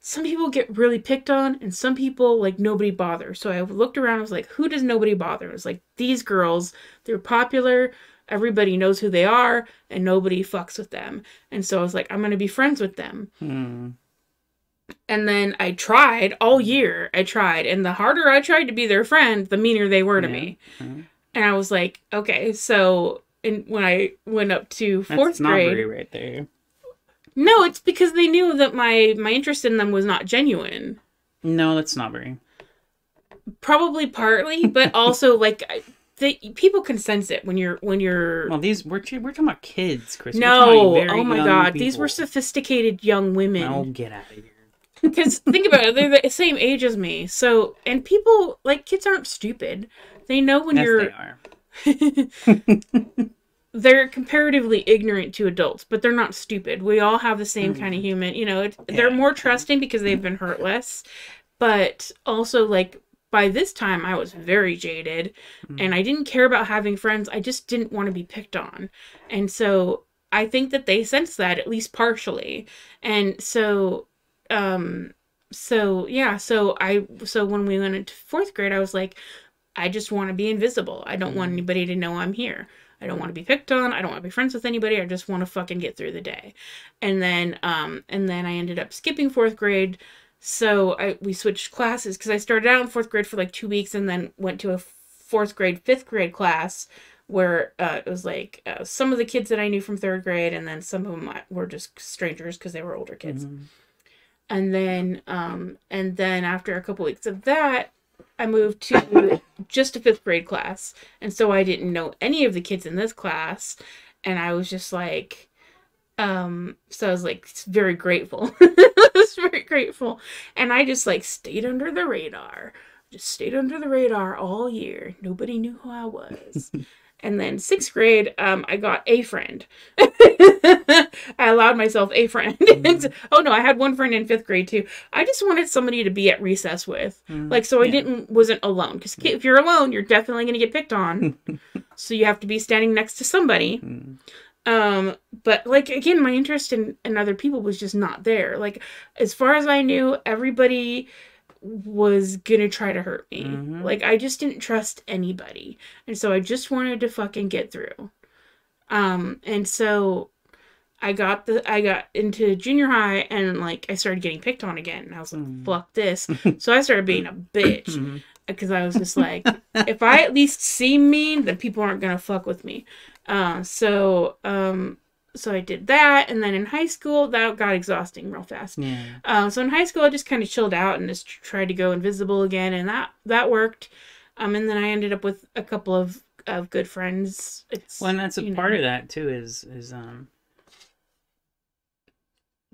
some people get really picked on and some people like nobody bothers. So I looked around, I was like, who does nobody bother? It was like these girls, they're popular, everybody knows who they are, and nobody fucks with them. And so I was like, I'm gonna be friends with them. Mm. And then I tried all year. I tried, and the harder I tried to be their friend, the meaner they were to Yeah. me. And I was like, okay, so and when I went up to That's fourth snobbery grade, right there. no, it's because they knew that my interest in them was not genuine. No, that's snobbery. Probably partly, but also like people can sense it when you're. Well, we're talking about kids, Chris. We're talking No, about very oh my young God, people. these were sophisticated young women. Oh, get out of here. Because think about it, they're the same age as me. So, and people, like, kids aren't stupid. They know when Yes, you're. they are. They're comparatively ignorant to adults, but they're not stupid. We all have the same kind of human. They're more trusting because they've been hurt less. But also, like, by this time, I was very jaded. And I didn't care about having friends. I just didn't want to be picked on. And so I think that they sensed that, at least partially. And so so when we went into fourth grade, I was like, I just want to be invisible. I don't want anybody to know I'm here. I don't want to be picked on. I don't want to be friends with anybody. I just want to fucking get through the day. And then I ended up skipping fourth grade. So we switched classes because I started out in fourth grade for like 2 weeks and then went to a fourth grade, fifth grade class where it was like some of the kids that I knew from third grade, and then some of them were just strangers because they were older kids. Mm-hmm. And then after a couple weeks of that, I moved to just a fifth grade class. And so I didn't know any of the kids in this class. And I was just like, so I was like very grateful. I was very grateful. And I just like stayed under the radar. Just stayed under the radar all year. Nobody knew who I was. And then sixth grade, I got a friend. I allowed myself a friend. Oh no, I had one friend in fifth grade too. I just wanted somebody to be at recess with, like, so I wasn't alone. Because if you're alone, you're definitely gonna get picked on. So you have to be standing next to somebody. But like again, my interest in other people was just not there. Like as far as I knew, everybody was gonna try to hurt me. Like I just didn't trust anybody, and so I just wanted to fucking get through. And so I got into junior high, and like I started getting picked on again, and I was like, fuck this. So I started being a bitch because I was just like, if I at least seem mean, then people aren't gonna fuck with me. So I did that, and then in high school, that got exhausting real fast. Yeah. So in high school, I just kind of chilled out and just tried to go invisible again, and that worked. And then I ended up with a couple of good friends. And that's a part of that too. Is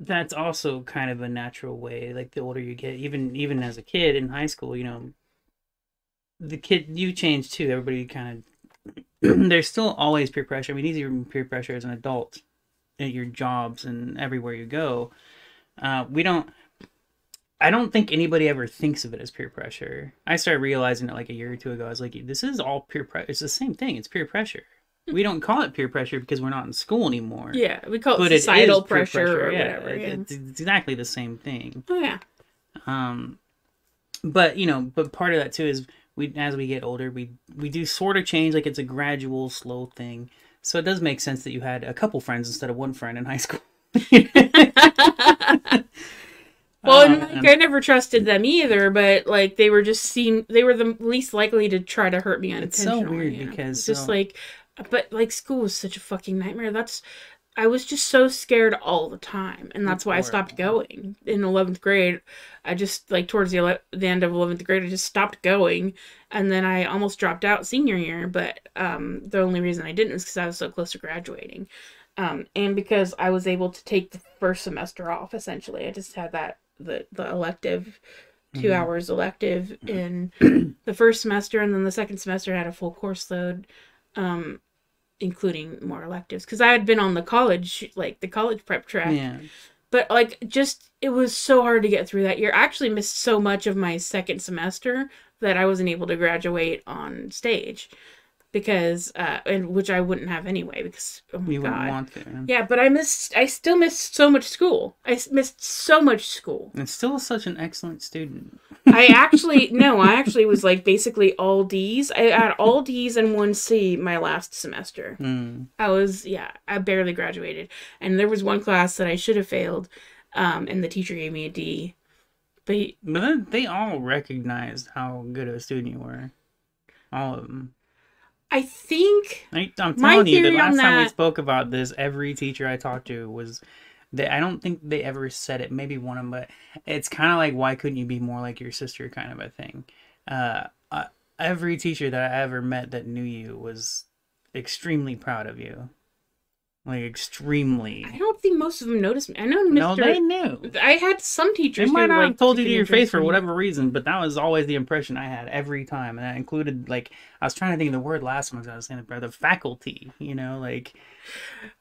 that's also kind of a natural way. Like the older you get, even as a kid in high school, the kid you change too. Everybody kind of there's still always peer pressure. I mean, even peer pressure as an adult at your jobs and everywhere you go. We don't. I don't think anybody ever thinks of it as peer pressure. I started realizing it like a year or two ago. I was like, this is all peer pressure. It's the same thing. It's peer pressure. We don't call it peer pressure because we're not in school anymore. Yeah, we call it But societal it is peer pressure or Yeah, whatever. Yeah. it's exactly the same thing. Oh yeah. But but part of that too is as we get older, we do sort of change. Like it's a gradual, slow thing. So it does make sense that you had a couple friends instead of one friend in high school. Well, and like, I never trusted them either, but like they were the least likely to try to hurt me unintentionally. It's so weird because just like, but like school was such a fucking nightmare. I was just so scared all the time, and that's why I stopped going in 11th grade. I just like towards the end of 11th grade, I just stopped going, and then I almost dropped out senior year. But the only reason I didn't is because I was so close to graduating, and because I was able to take the first semester off. Essentially, I just had the elective, 2 hours elective in the first semester, and then the second semester I had a full course load, including more electives, because I had been on the college prep track. Yeah. But like, just it was so hard to get through that year. I actually missed so much of my second semester that I wasn't able to graduate on stage. Because and which I wouldn't have anyway, because oh my you god, wouldn't want to. Yeah, but I still missed so much school. I missed so much school. And still such an excellent student. I actually was like basically all D's. I had all D's and 1C my last semester. I barely graduated, and there was one class that I should have failed, and the teacher gave me a D. But then they all recognized how good of a student you were, all of them. I think I'm telling you, the last time we spoke about this, every teacher I talked to was that I don't think they ever said it. Maybe one of them, but it's kind of like, why couldn't you be more like your sister kind of a thing. Every teacher that I ever met that knew you was extremely proud of you. Like, extremely. I don't think most of them noticed me. I know Mr. No, they knew. I had some teachers they might not have told you to your face for me. whatever reason, but that was always the impression I had every time. And that included, like, I was trying to think of the word last time I was saying it, the faculty, like.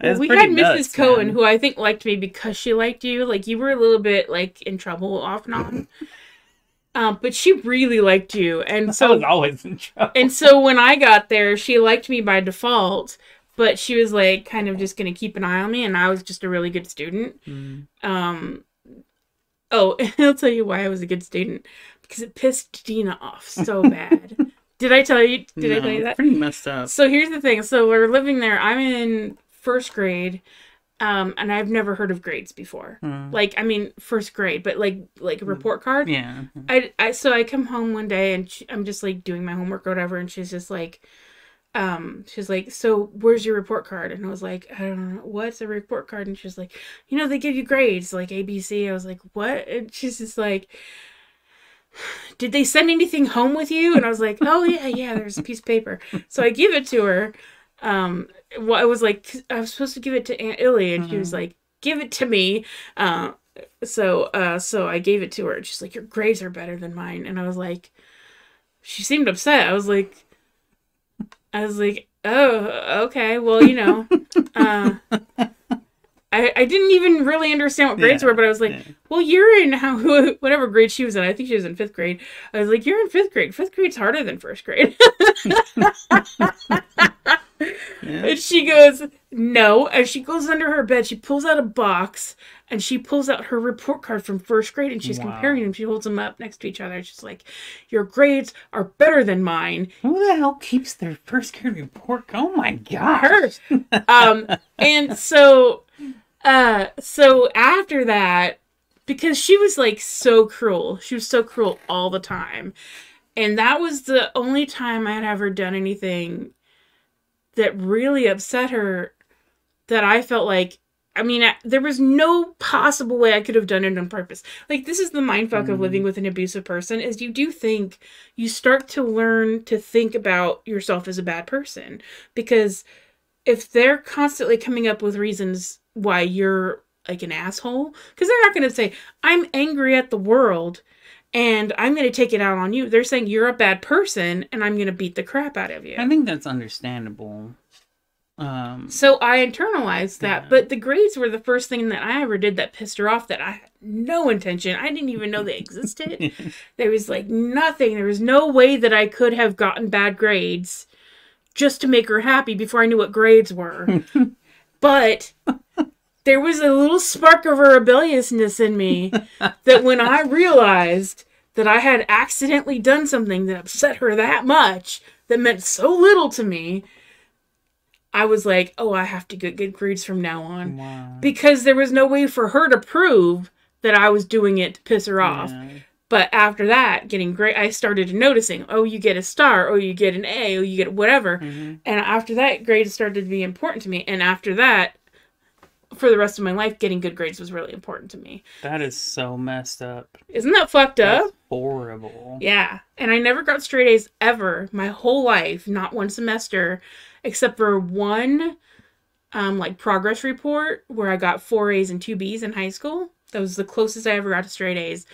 We had Mrs. Cohen, who I think liked me because she liked you. Like, you were a little bit, like, in trouble off and on. But she really liked you. And so I was always in trouble. And so when I got there, she liked me by default. But she was like kind of just gonna keep an eye on me, and I was just a really good student. Oh, I'll tell you why I was a good student, because it pissed Dina off so bad. Did I tell you? Did I tell you that? Pretty messed up. So here's the thing. So we're living there. I'm in first grade, and I've never heard of grades before. Like, I mean, first grade, but like a report card. Yeah. So I come home one day, and I'm just like doing my homework or whatever, and she's just like. She's like, so where's your report card? And I was like, I don't know, what's a report card? And she's like, they give you grades, like A, B, C. I was like, what? And she's just like, did they send anything home with you? And I was like, oh yeah, there's a piece of paper. So I give it to her. I was like, I was supposed to give it to Aunt Illy, and she was like, give it to me. So I gave it to her, and she's like, your grades are better than mine. And I was like, she seemed upset. I was like, oh, okay, well, I didn't even really understand what grades were, but I was like, well, you're in whatever grade she was in. I think she was in 5th grade. I was like, you're in 5th grade. 5th grade's harder than first grade. And she goes, no. And she goes under her bed. She pulls out a box, and she pulls out her report card from first grade, and she's comparing them. She holds them up next to each other. She's like, your grades are better than mine. Who the hell keeps their first grade report? Oh my gosh. And so after that, because she was like so cruel. She was so cruel all the time. And that was the only time I had ever done anything that really upset her, that I felt like, I mean, there was no possible way I could have done it on purpose. Like, this is the mindfuck of living with an abusive person, is you start to learn to think about yourself as a bad person. Because if they're constantly coming up with reasons why you're like an asshole, because they're not going to say, I'm angry at the world and I'm going to take it out on you. They're saying you're a bad person and I'm going to beat the crap out of you. I think that's understandable. So I internalized that, but the grades were the first thing that I ever did that pissed her off, that no intention. I didn't even know they existed. There was like nothing. There was no way that I could have gotten bad grades just to make her happy before I knew what grades were. But there was a little spark of a rebelliousness in me that when I realized that I had accidentally done something that upset her that much, that meant so little to me, I was like, oh, I have to get good grades from now on. Wow. Because there was no way for her to prove that I was doing it to piss her off. Yeah. But after that, getting great, I started noticing, oh, you get a star, oh, you get an A, oh, you get whatever. Mm-hmm. And after that, grades started to be important to me. And after that, for the rest of my life, getting good grades was really important to me. That is so messed up. Isn't that fucked up? That's horrible. Yeah. And I never got straight A's ever, my whole life, not one semester, except for one like progress report where I got 4 A's and 2 B's in high school. That was the closest I ever got to straight A's.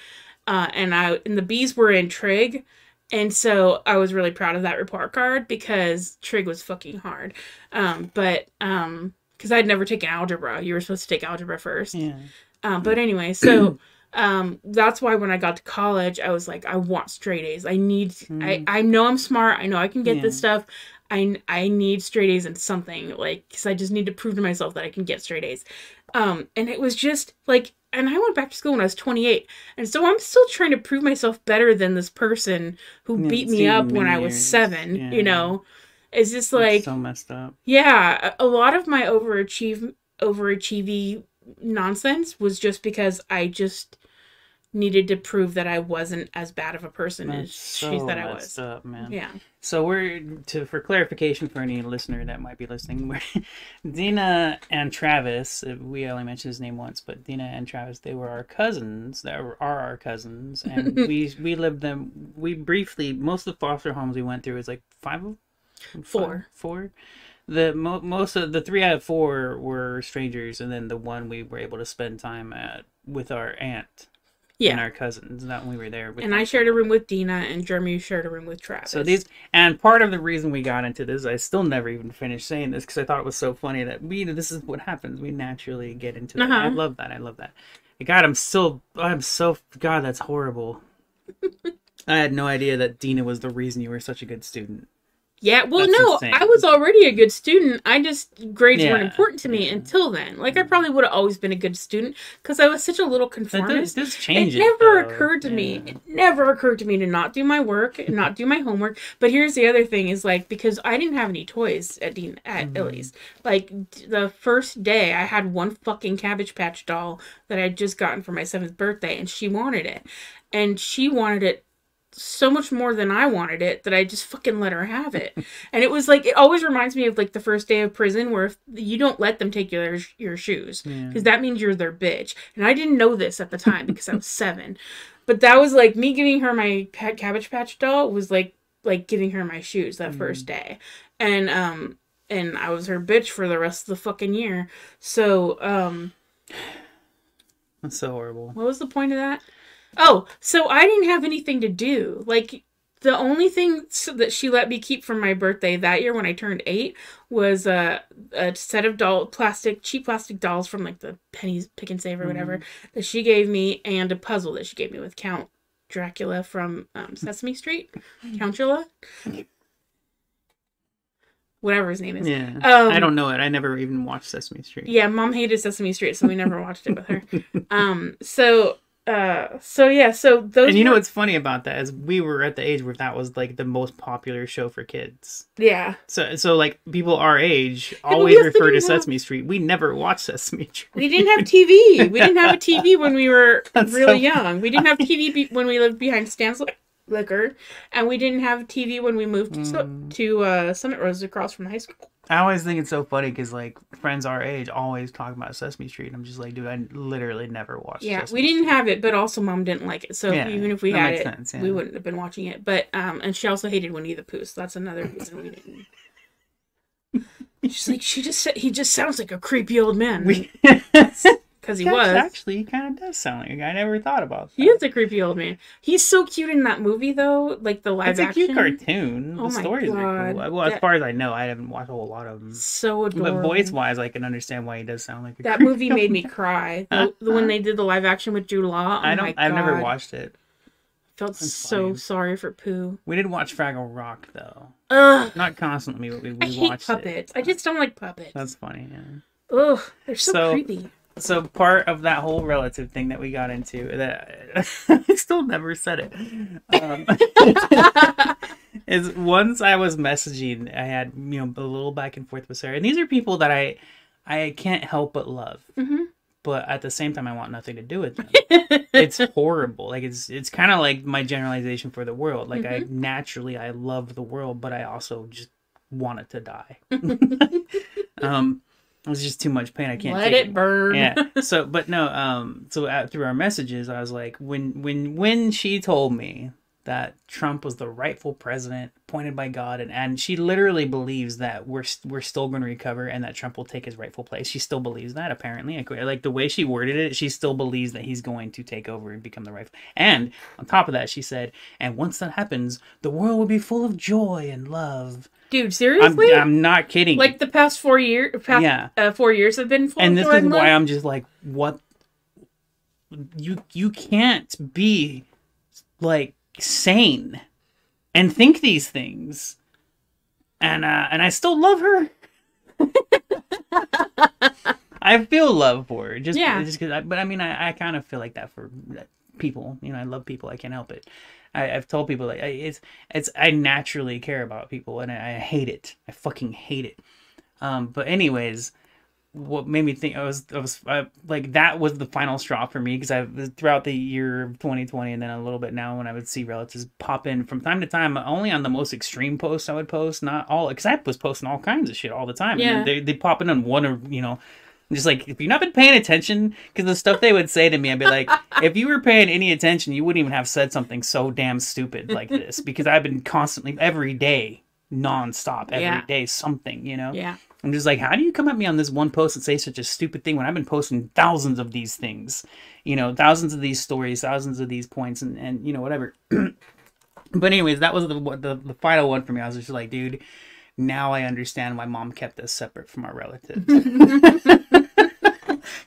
And the B's were in trig. And so I was really proud of that report card because trig was fucking hard. Because I'd never taken algebra. You were supposed to take algebra first. Yeah. But anyway, so that's why when I got to college, I was like, I want straight A's. I know I'm smart. I know I can get this stuff. I need straight A's in something, like, because I just need to prove to myself that I can get straight A's. And it was just like, and I went back to school when I was 28, and so I'm still trying to prove myself better than this person who beat me up when I was 7. Yeah. You know, it's just like, so messed up. Yeah, a lot of my overachieving nonsense was just because I just needed to prove that I wasn't as bad of a person as she said I was. Up, man. Yeah. So for clarification for any listener that might be listening, Dina and Travis, we only mentioned his name once, but Dina and Travis, they were our cousins. Are our cousins, and we lived them. We briefly, most of the foster homes we went through was like 4. Most of the 3 out of 4 were strangers, and then the one we were able to spend time with our aunt. Yeah. And our cousins, not when we were there. And I shared a room with Dina, and Jeremy shared a room with Travis. So and part of the reason we got into this, I still never even finished saying this because I thought it was so funny that this is what happens. We naturally get into it. I love that. God, that's horrible. I had no idea that Dina was the reason you were such a good student. Yeah, well, no, insane. I was already a good student. Grades weren't important to me until then. Like, I probably would have always been a good student because I was such a little conformist. It never occurred to me to not do my work and not do my homework. But here's the other thing is, like, because I didn't have any toys at Illy's. Like, the first day, I had one fucking Cabbage Patch doll that I'd just gotten for my 7th birthday, and she wanted it. And she wanted it so much more than I wanted it that I just fucking let her have it. And it was like, it always reminds me of like the first day of prison where if you don't let them take your shoes because that means you're their bitch. And I didn't know this at the time because I was 7, but that was like me giving her my Cabbage Patch doll was like giving her my shoes that first day. And I was her bitch for the rest of the fucking year. So that's so horrible. What was the point of that? Oh, so I didn't have anything to do. Like, the only thing that she let me keep for my birthday that year when I turned 8 was a set of cheap plastic dolls from, like, the Penny's Pick and Save or whatever that she gave me, and a puzzle that she gave me with Count Dracula from Sesame Street. Countula? Whatever his name is. Yeah. I don't know it. I never even watched Sesame Street. Yeah, Mom hated Sesame Street, so we never watched it with her. So those. And you know what's funny about that is we were at the age where that was like the most popular show for kids. Yeah. So like people our age always refer to Sesame Street. We never watched Sesame Street. We didn't have TV. We didn't have a TV when we were really young. We didn't have TV when we lived behind Stan's Liquor, and we didn't have TV when we moved to Summit Rose across from high school. I always think it's so funny because, like, friends our age always talk about Sesame Street. And I'm just like, dude, I literally never watched Sesame we didn't have it, but also Mom didn't like it. So even if we had it, we wouldn't have been watching it. But, and she also hated Winnie the Pooh, so that's another reason we didn't. She's like, he just sounds like a creepy old man. because he was. Actually, he kind of does sound like a guy. I never thought about He that. is a creepy old man. He's so cute in that movie, though. Like the live It's a cute action. cartoon. Oh The my stories are cool. god, Well, as far as I know, I haven't watched a whole lot of them. so But adorable. voice-wise, I can understand why he does sound like a That creepy movie made old me man. cry. When they did the live action with Jude Law, oh my god, I've never watched it. Felt That's so fine. sorry for Pooh. We did watch Fraggle Rock though. Ugh, Not constantly, but we I hate watched puppets. it. I just don't like puppets. That's funny, yeah. Ugh, they're so So- creepy. So part of that whole relative thing that we got into, that I still never said it, is once I was messaging, I had a little back and forth with Sarah, and these are people that I can't help but love, but at the same time I want nothing to do with them. It's horrible. Like it's kind of like my generalization for the world. Like I love the world, but I also just want it to die. It was just too much pain. I can't Let take it burn. Yeah. So, but no. Through our messages, I was like, when she told me that Trump was the rightful president appointed by God, and she literally believes that we're still going to recover and that Trump will take his rightful place. She still believes that. Apparently, like the way she worded it, she still believes that he's going to take over and become the rightful. And on top of that, she said, and once that happens, the world will be full of joy and love. Dude, seriously? I'm not kidding. Like the past 4 years, 4 years have been full and of this joy is and why love? I'm just like, what? You can't be like sane and think these things, and I still love her. I feel love for her, just because. But I mean, I kind of feel like that for people. I love people. I can't help it. I've told people like it's I naturally care about people, and I hate it. I fucking hate it. But anyways, what made me think I was like that was the final straw for me, because I throughout the year of 2020 and then a little bit now, when I would see relatives pop in from time to time, only on the most extreme posts I would post, not all, because I was posting all kinds of shit all the time. Yeah. And then they pop in on one, or just like, if you've not been paying attention, because the stuff they would say to me, I'd be like, if you were paying any attention, you wouldn't even have said something so damn stupid like this, because I've been constantly, every day, nonstop, every day, something, Yeah. I'm just like, how do you come at me on this one post and say such a stupid thing when I've been posting thousands of these things, thousands of these stories, thousands of these points, and whatever. But anyways, that was the final one for me. I was just like, dude, now I understand why Mom kept us separate from our relatives.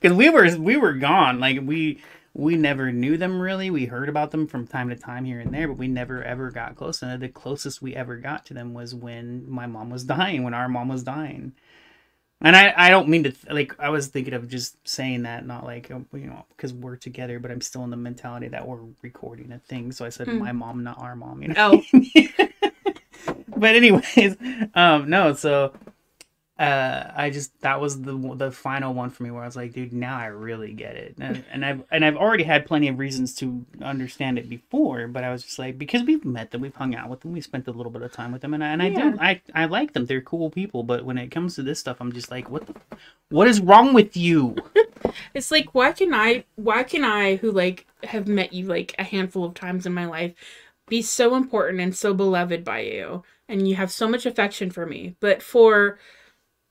Because we were gone. Like we never knew them really. We heard about them from time to time here and there, but we never ever got close. And the closest we ever got to them was when my mom was dying, when our mom was dying. And I don't mean to, like, I was thinking of just saying that, not like, because we're together, but I'm still in the mentality that we're recording a thing. So I said my mom, not our mom, Oh. But anyways, no, so that was the final one for me, where I was like, dude, now I really get it. And I've already had plenty of reasons to understand it before, but I was just like, because we've met them, we've hung out with them, we spent a little bit of time with them, and I like them. They're cool people, but when it comes to this stuff, I'm just like, what is wrong with you? It's like, why can I, who like have met you like a handful of times in my life, be so important and so beloved by you, and you have so much affection for me, but for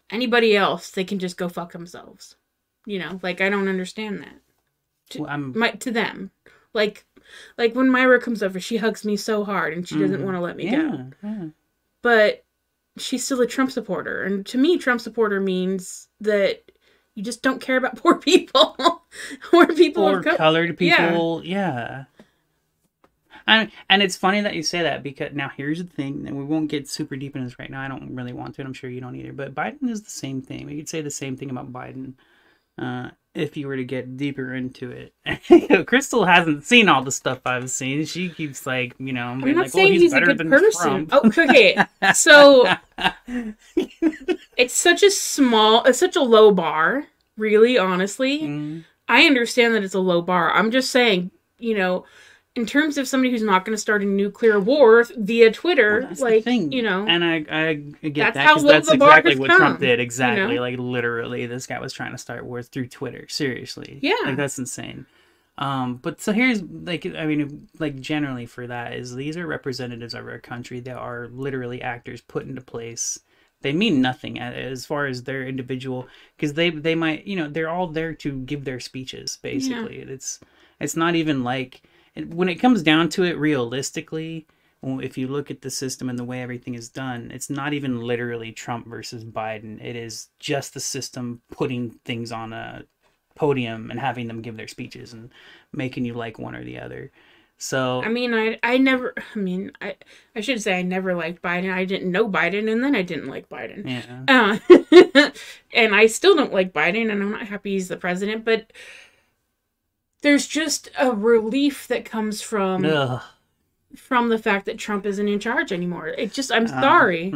anybody else, they can just go fuck themselves. Like, I don't understand that. To them. Like when Myra comes over, she hugs me so hard and she doesn't want to let me go. Yeah. But she's still a Trump supporter. And to me, Trump supporter means that you just don't care about poor people. Or people or colored people. Yeah. And it's funny that you say that, because now here's the thing, and we won't get super deep in this right now. I don't really want to, and I'm sure you don't either. But Biden is the same thing. We could say the same thing about Biden if you were to get deeper into it. Crystal hasn't seen all the stuff I've seen. She keeps like, I'm not like, saying he's he's a better good than person. Trump. Oh, okay. So it's such a low bar, really, honestly. I understand that it's a low bar. I'm just saying, in terms of somebody who's not going to start a nuclear war via Twitter, That's like, the thing. And I get that's that, how because low that's the bar exactly has what come, Trump did. Exactly. Like, literally, this guy was trying to start wars through Twitter. Seriously. Yeah. Like, that's insane. But so here's, like, I mean, like, generally for that is, these are representatives of our country. They are literally actors put into place They mean nothing as far as their individual, because they might, they're all there to give their speeches Yeah. basically. It's not even like, when it comes down to it, realistically, if you look at the system and the way everything is done, it's not even literally Trump versus Biden. It is just the system putting things on a podium and having them give their speeches and making you like one or the other. I So mean, I never, I mean, I should say I never liked Biden. I didn't know Biden, and then I didn't like Biden. yeah, Uh, and I still don't like Biden, and I'm not happy he's the president, but there's just a relief that comes ugh. from the fact that Trump isn't in charge anymore. It just, I'm Uh, sorry.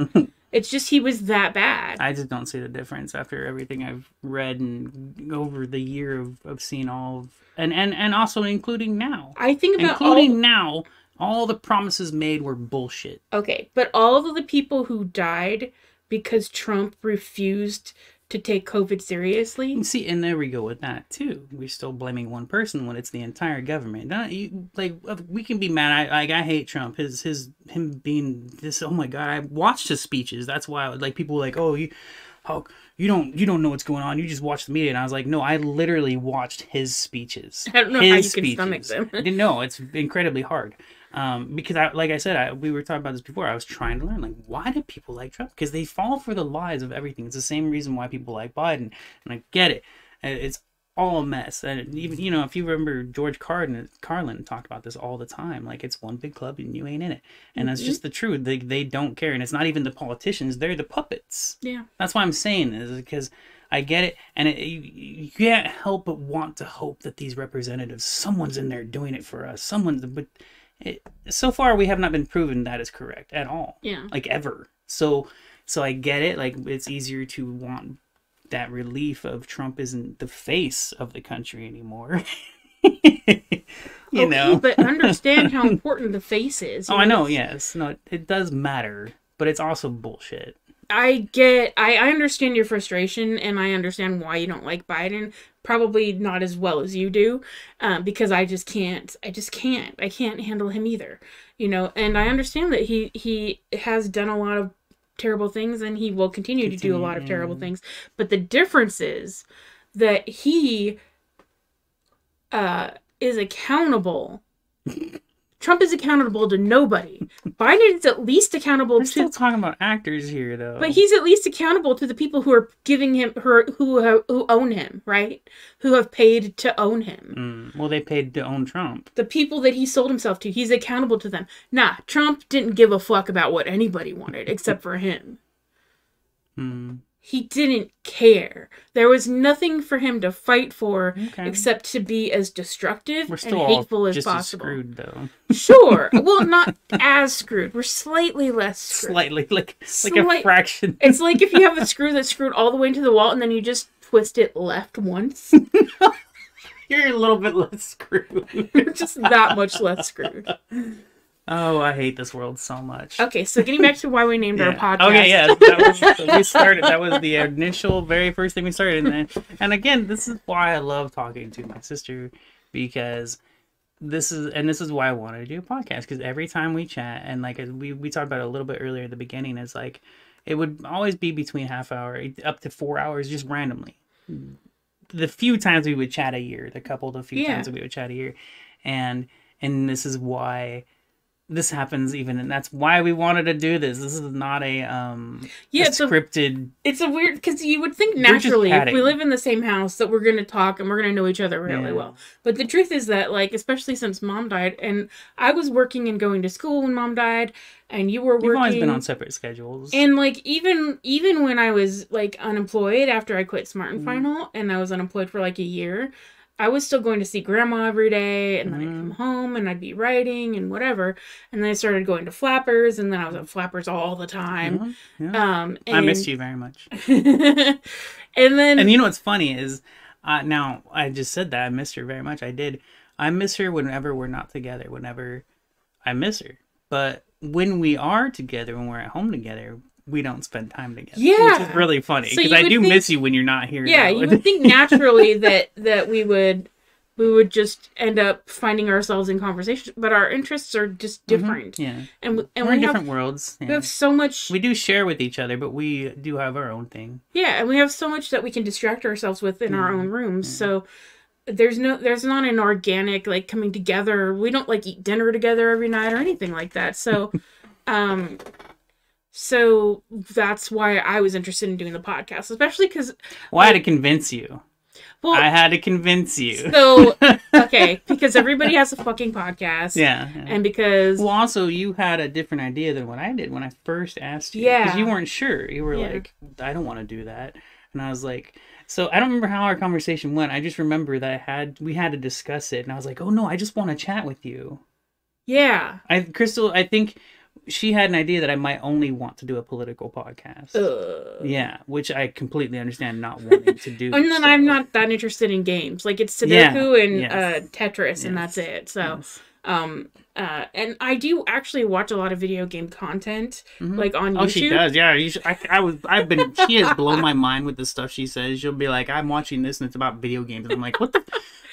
It's just he was that bad. I just don't see the difference after everything I've read and over the year of seeing all of, and also including now. I think about Including now, all the promises made were bullshit. okay, but all of the people who died because Trump refused to take COVID seriously. See, and there we go with that too. We're still blaming one person when it's the entire government. We can be mad. I hate Trump. Him being this. Oh my god! I watched his speeches. That's why people were like, oh, you don't know what's going on. You just watch the media. And I was like, no, I literally watched his speeches. I don't know how you can stomach them. I didn't know. It's incredibly hard. Because like I said, we were talking about this before. I was trying to learn, like, why do people like Trump? Because they fall for the lies of everything. It's the same reason why people like Biden, and I get it. It's all a mess. And even, if you remember, George Carlin talked about this all the time. Like, it's one big club and you ain't in it, and that's just the truth. They don't care, and it's not even the politicians; they're the puppets. Yeah, That's why I'm saying this, because I get it, and you can't help but want to hope that these representatives, someone's in there doing it for us. But so far we have not been proven that is correct at all. yeah. Like, ever. So I get it. Like, it's easier to want that relief of Trump isn't the face of the country anymore. Okay, but understand how important the face is. Oh, I know. Yes. No, it does matter, but it's also bullshit. I understand your frustration, and I understand why you don't like Biden. Probably not as well as you do, because I can't handle him either, and I understand that he has done a lot of terrible things, and he will continue to do a lot of terrible things. But the difference is that he is accountable. Trump is accountable to nobody. Biden is at least accountable We're still talking about actors here, though. but he's at least accountable to the people who are giving him who own him, right? Who have paid to own him. Well, they paid to own Trump. The people that he sold himself to, he's accountable to them. Nah, Trump didn't give a fuck about what anybody wanted except for him. He didn't care. There was nothing for him to fight for except to be as destructive and hateful as possible. We're still just as screwed, though. Sure. Well, not as screwed. We're slightly less screwed. Slightly, like a fraction. It's like if you have a screw that's screwed all the way into the wall and then you just twist it left once. You're a little bit less screwed. You're just that much less screwed. Oh, I hate this world so much. Okay, so getting back to why we named our podcast. Okay, yeah, that was the initial, very first thing we started. And again, this is why I love talking to my sister, because this is why I wanted to do a podcast, because every time we chat, and like we talked about it a little bit earlier at the beginning, is like, it would always be between half hour up to 4 hours, just randomly. The few times we would chat a year, the few times that we would chat a year, and this is why this happens even, and that's why we wanted to do this. This is not a scripted. It's a weird, because you would think naturally if we live in the same house that we're going to talk and we're going to know each other really well. But the truth is that, like, especially since Mom died, and I was working and going to school when Mom died, and you were working. You've always been on separate schedules. And like even when I was like unemployed after I quit Smart and Final, and I was unemployed for like a year, I was still going to see Grandma every day, and then I'd come home and I'd be writing and whatever. And then I started going to Flappers, and then I was at Flappers all the time. And I missed you very much. And you know what's funny is, now I just said that I missed her very much. I did. I miss her whenever we're not together. Whenever I miss her, but when we are together, when we're at home together, we don't spend time together. Yeah. Which is really funny, because I do miss you when you're not here. Yeah, you would think naturally that we would we would just end up finding ourselves in conversations, but our interests are just different. Yeah. And we're in different worlds. We Yeah. have so much. We do share with each other, but we do have our own thing. Yeah, and we have so much that we can distract ourselves with in our own rooms. So there's not an organic like coming together. We don't like eat dinner together every night or anything like that. So so that's why I was interested in doing the podcast, especially because I had to convince you. Well, I had to convince you. So, okay, because everybody has a fucking podcast. Yeah. And because... Well, also, you had a different idea than what I did when I first asked you. Yeah. Because you weren't sure. You were like, I don't want to do that. And I was like... So, I don't remember how our conversation went. I just remember that we had to discuss it. And I was like, oh, no, I just want to chat with you. Yeah. Crystal, I think... She had an idea that I might only want to do a political podcast. Yeah, which I completely understand not wanting to do. And then I'm not that interested in games. Like, it's Sudoku and Tetris, and that's it. So, and I do actually watch a lot of video game content, like on YouTube. Oh, she does, yeah. She has blown my mind with the stuff she says. She'll be like, I'm watching this, and it's about video games. And I'm like, what the...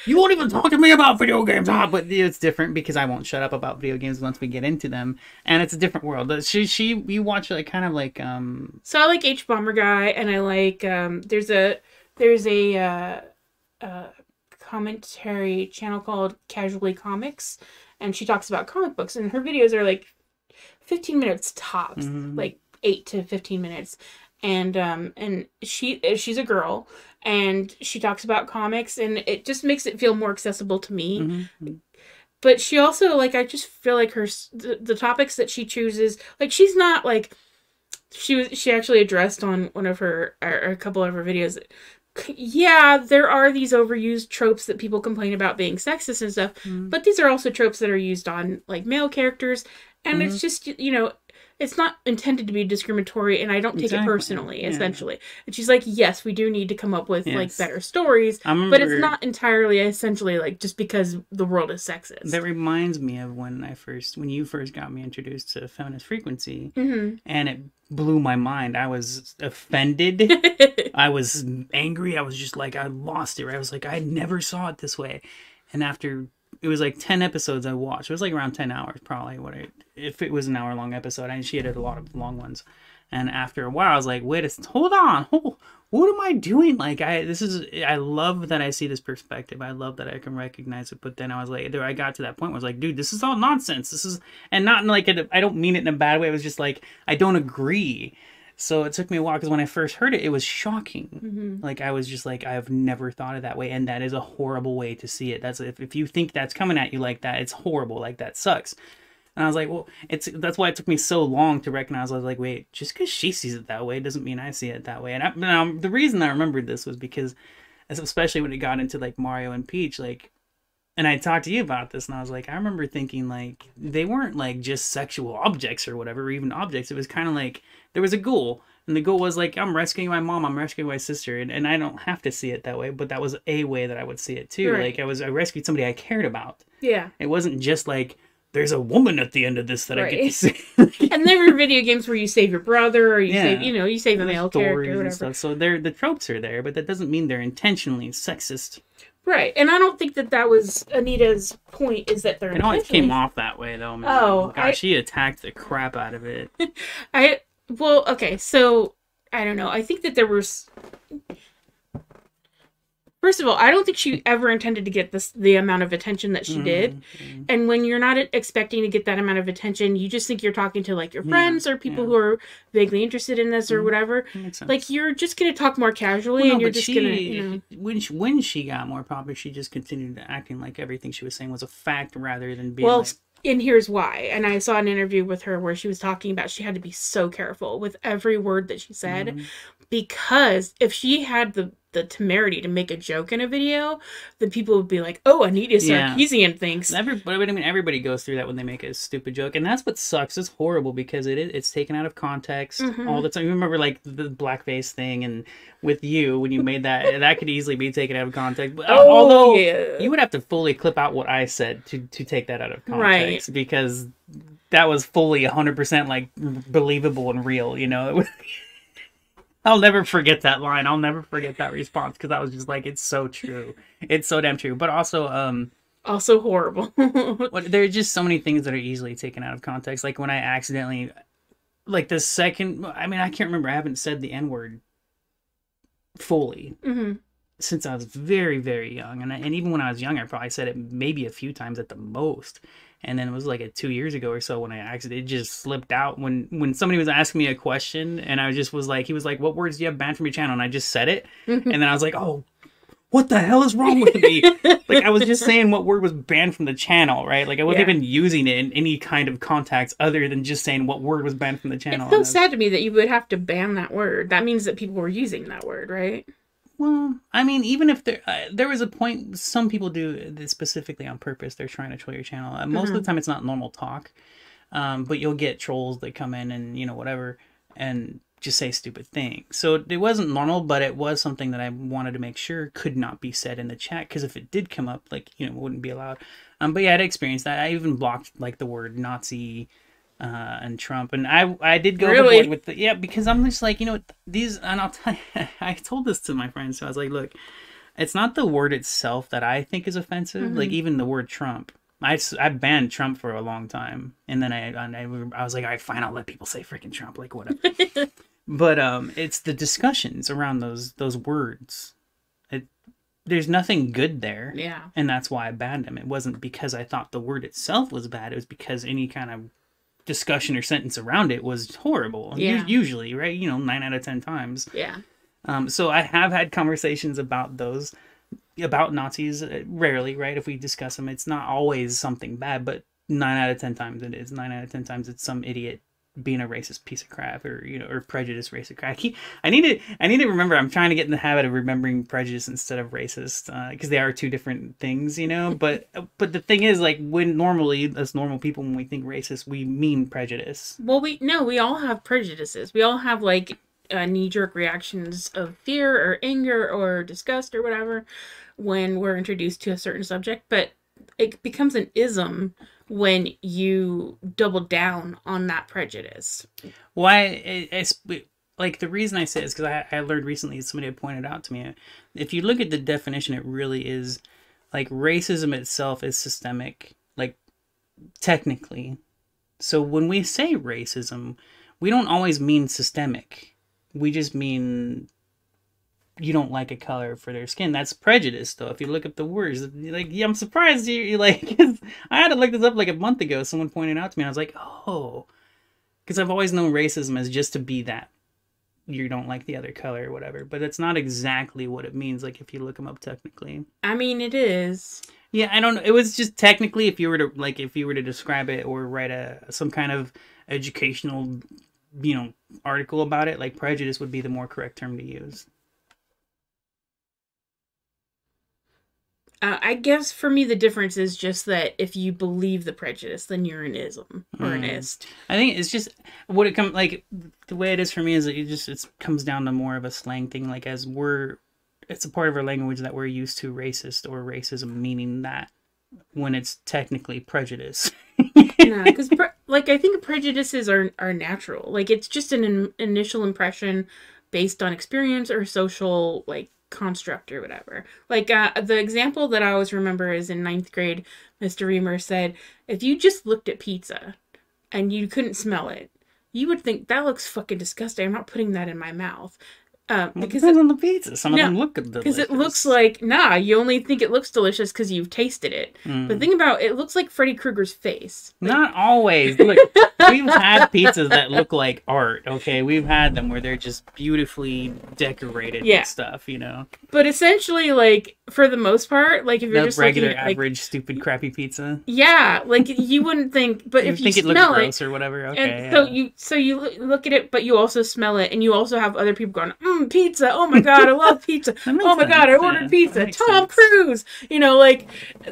You won't even talk to me about video games. But it's different because I won't shut up about video games once we get into them. And it's a different world. You watch like kind of like So I like H Bomber Guy, and I like there's a commentary channel called Casually Comics, and she talks about comic books, and her videos are like 15 minutes tops, like 8 to 15 minutes. And she's a girl, and she talks about comics, and it just makes it feel more accessible to me. But she also, like, I just feel like the topics that she chooses, like, she's not like, she actually addressed on one of her, or a couple of her videos, yeah, there are these overused tropes that people complain about being sexist and stuff, but these are also tropes that are used on, like, male characters, and it's just, it's not intended to be discriminatory, and I don't take it personally, essentially. And she's like, yes, we do need to come up with, like, better stories, but it's not entirely, essentially, like, just because the world is sexist. That reminds me of when you first got me introduced to Feminist Frequency, and it blew my mind. I was offended. I was angry. I was just like, I lost it, right? I was like, I never saw it this way. And after... It was like 10 episodes I watched. It was like around 10 hours, probably. If it was an hour-long episode. And she had a lot of long ones. And after a while, I was like, hold on. What am I doing? Like, I love that I see this perspective. I love that I can recognize it. But then I was like, I got to that point where I was like, dude, this is all nonsense. And not in like, I don't mean it in a bad way. It was just like, I don't agree. So it took me a while, because when I first heard it, it was shocking. Like, I was just like, I have never thought of that way, and that is a horrible way to see it. That's if you think that's coming at you like that, it's horrible. Like, that sucks. And I was like, well, that's why it took me so long to recognize. I was like, wait, just because she sees it that way doesn't mean I see it that way. And the reason I remembered this was because, especially when it got into like Mario and Peach, like. And I talked to you about this, and I was like, I remember thinking, like, they weren't, like, just sexual objects or whatever, or even objects. It was kind of like, there was a goal, and the goal was, like, I'm rescuing my mom, I'm rescuing my sister, and I don't have to see it that way, but that was a way that I would see it, too. Right. Like, I rescued somebody I cared about. Yeah. It wasn't just, like, there's a woman at the end of this that I get to see. And there were video games where you save your brother, or you save a male character, or whatever. Stuff. So the tropes are there, but that doesn't mean they're intentionally sexist. Right, and I don't think that was Anita's point, is that they're intentionally... It always came off that way, though, man. Oh, God, she attacked the crap out of it. Well, okay, so, I don't know. I think that there was... First of all, I don't think she ever intended to get the amount of attention that she did. And when you're not expecting to get that amount of attention, you just think you're talking to, like, your friends or people who are vaguely interested in this or whatever. Like, you're just going to talk more casually, and you're just going to, When she got more popular, she just continued acting like everything she was saying was a fact rather than being like... And here's why. And I saw an interview with her where she was talking about she had to be so careful with every word that she said. Because if she had the temerity to make a joke in a video, then people would be like, oh, Anita Sarkeesian thinks. Everybody goes through that when they make a stupid joke. And that's what sucks. It's horrible because it's taken out of context all the time. You remember, like, the blackface thing, and with you, when you made that could easily be taken out of context. But, although you would have to fully clip out what I said to take that out of context. Right. Because that was fully 100% like believable and real, I'll never forget that line. I'll never forget that response because I was just like, it's so true. It's so damn true. But also, Also horrible. there are just so many things that are easily taken out of context. Like when I accidentally, like the second, I mean, I can't remember. I haven't said the N word fully Hmm. since I was very, very young. And even when I was young, I probably said it maybe a few times at the most. And then it was like 2 years ago or so when I accidentally, it just slipped out when somebody was asking me a question and I just was like, he was like, what words do you have banned from your channel? And I just said it. And then I was like, oh, what the hell is wrong with me? Like, I was just saying what word was banned from the channel, right? Like, I wasn't even using it in any kind of context other than just saying what word was banned from the channel. It's so sad to me that you would have to ban that word. That means that people were using that word, right? Well, I mean, even if there was a point, some people do this specifically on purpose. They're trying to troll your channel. Most of the time, it's not normal talk, but you'll get trolls that come in and whatever, and just say stupid things. So it wasn't normal, but it was something that I wanted to make sure could not be said in the chat because if it did come up, like it wouldn't be allowed. But yeah, I'd experienced that. I even blocked like the word Nazi. And Trump, and I did go overboard with the because I'm just like these, and I'll tell you, I told this to my friends, so I was like, look, it's not the word itself that I think is offensive, like even the word Trump. I banned Trump for a long time, and then I was like, all right, fine, I'll let people say freaking Trump, like whatever. But it's the discussions around those words. There's nothing good there, and that's why I banned him. It wasn't because I thought the word itself was bad. It was because any kind of discussion or sentence around it was horrible. Usually, right? 9 out of 10 times. So I have had conversations about Nazis, rarely, right? If we discuss them, it's not always something bad, but 9 out of 10 times it is. 9 out of 10 times it's some idiot being a racist piece of crap or prejudiced racist crap. I need to remember, I'm trying to get in the habit of remembering prejudice instead of racist, because they are two different things, but the thing is, like, when normally as normal people, when we think racist, we mean prejudice. Well, we all have prejudices. We all have like knee-jerk reactions of fear or anger or disgust or whatever when we're introduced to a certain subject, but it becomes an ism when you double down on that prejudice. Why? Like, the reason I say it is because I learned recently, somebody had pointed out to me, if you look at the definition, it really is, like, racism itself is systemic, like, technically. So when we say racism, we don't always mean systemic. We just mean you don't like a color for their skin. That's prejudice, though. If you look up the words, like, I'm surprised you like. I had to look this up like a month ago. Someone pointed out to me, and I was like, oh, because I've always known racism as just to be that you don't like the other color or whatever. But it's not exactly what it means. Like, if you look them up technically. I mean, it is. Yeah, I don't know. It was just technically, if you were to describe it or write some kind of educational, article about it, like, prejudice would be the more correct term to use. I guess for me the difference is just that if you believe the prejudice, then you're an ism or an ist. I think it's just what it comes like. The way it is for me is that it comes down to more of a slang thing. Like, it's a part of our language that we're used to racist or racism meaning that when it's technically prejudice. No, because I think prejudices are natural. Like, it's just an initial impression based on experience or social construct or whatever. Like, the example that I always remember is in 9th grade, Mr. Reamer said, if you just looked at pizza and you couldn't smell it, you would think, that looks fucking disgusting. I'm not putting that in my mouth. Because it depends on the pizza. Some of them look delicious. Because it looks like, you only think it looks delicious because you've tasted it. But think about it, looks like Freddy Krueger's face. Not always. Look, we've had pizzas that look like art, okay? We've had them where they're just beautifully decorated and stuff, But essentially, for the most part, if you're just regular, average, stupid, crappy pizza. Yeah, you wouldn't think, but if you think it looks gross or whatever, okay. And so you look at it, but you also smell it, and you also have other people going, pizza, oh my god, I love pizza, oh my god, I ordered pizza, Tom Cruise,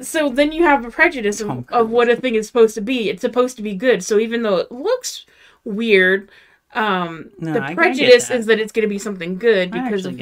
so then you have a prejudice of what a thing is supposed to be. It's supposed to be good, so even though it looks weird, the prejudice is that it's going to be something good because of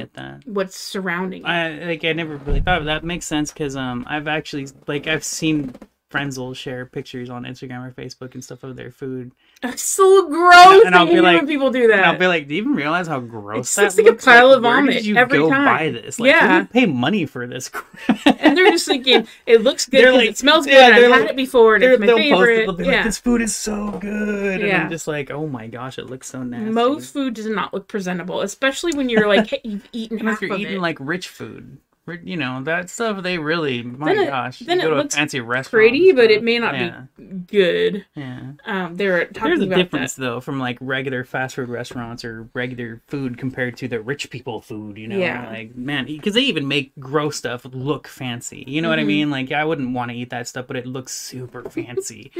what's surrounding it. I never really thought of that. Makes sense because I've actually I've seen friends will share pictures on Instagram or Facebook and stuff of their food. It's so gross. And I'll I hate be like, when people do that. And I'll be like, do you even realize how gross It's that just like a looks? pile of where vomit did you every go time. buy this? Like, Yeah. who would pay money for this crap? And they're just thinking, it looks good, Like, it smells good, yeah, I've they're had like- it before, and it's my they'll post it, favorite. they'll be like, this food is so good. And Yeah. I'm just like, oh my gosh, it looks so nasty. Most food does not look presentable, especially when you're like, hey, you've eaten Unless half you're of eating it. like rich food. You know, that stuff they really, gosh. Then you it go to looks a fancy restaurant. pretty, and but stuff. it may not Yeah. be good. Yeah. They're talking There's a about difference that. though from like regular fast food restaurants or regular food compared to the rich people food, you know? Yeah. Like, man, because they even make gross stuff look fancy. You know what I mean? Like, I wouldn't want to eat that stuff, but it looks super fancy.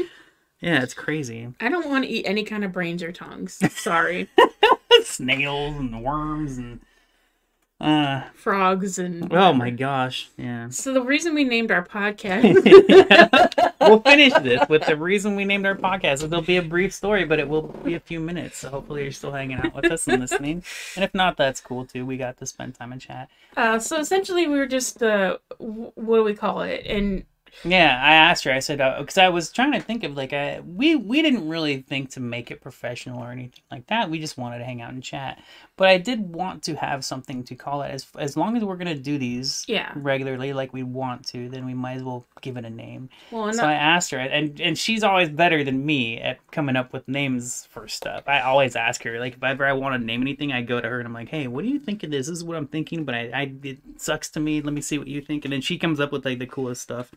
Yeah, it's crazy. I don't want to eat any kind of brains or tongues. Sorry. Snails and worms and Frogs and... oh my gosh, yeah. So the reason we named our podcast... We'll finish this with the reason we named our podcast. It'll be a brief story, but it will be a few minutes. So hopefully you're still hanging out with us and listening. And if not, that's cool too. We got to spend time and chat. So essentially we were just... what do we call it? And... Yeah, I asked her. I said, because I was trying to think of like, we didn't really think to make it professional or anything like that. We just wanted to hang out and chat. But I did want to have something to call it. As long as we're gonna do these regularly, like we want to, then we might as well give it a name. Well, so I asked her, and she's always better than me at coming up with names for stuff. I always ask her, like if ever I want to name anything, I go to her and I'm like, hey, what do you think of this? This is what I'm thinking, but it sucks to me. Let me see what you think, and then she comes up with like the coolest stuff.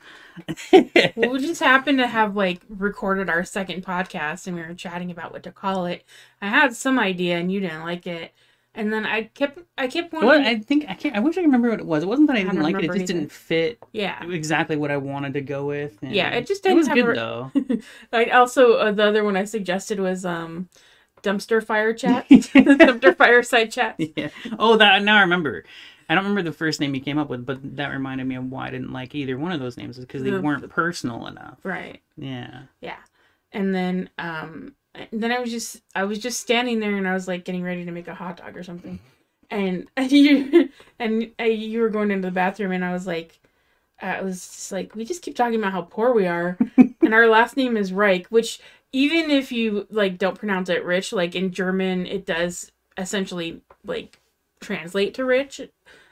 Well, we just happened to have like recorded our second podcast and we were chatting about what to call it. I had some idea and you didn't like it. And then I kept wanting... Well, I wish I remember what it was. It wasn't that I didn't like it. It just either. didn't fit Yeah. exactly what I wanted to go with. And Yeah, it just it didn't was have good though. I also, the other one I suggested was dumpster fire chat. Dumpster fireside chat. Yeah. Oh, that now I remember. I don't remember the first name you came up with, but that reminded me of why I didn't like either one of those names, because they weren't personal enough. Right. Yeah. Yeah. And then I was just standing there and I was like getting ready to make a hot dog or something. And you were going into the bathroom and I was just like, we just keep talking about how poor we are. And our last name is Reich, which even if you like don't pronounce it rich, like in German it does essentially like translate to rich.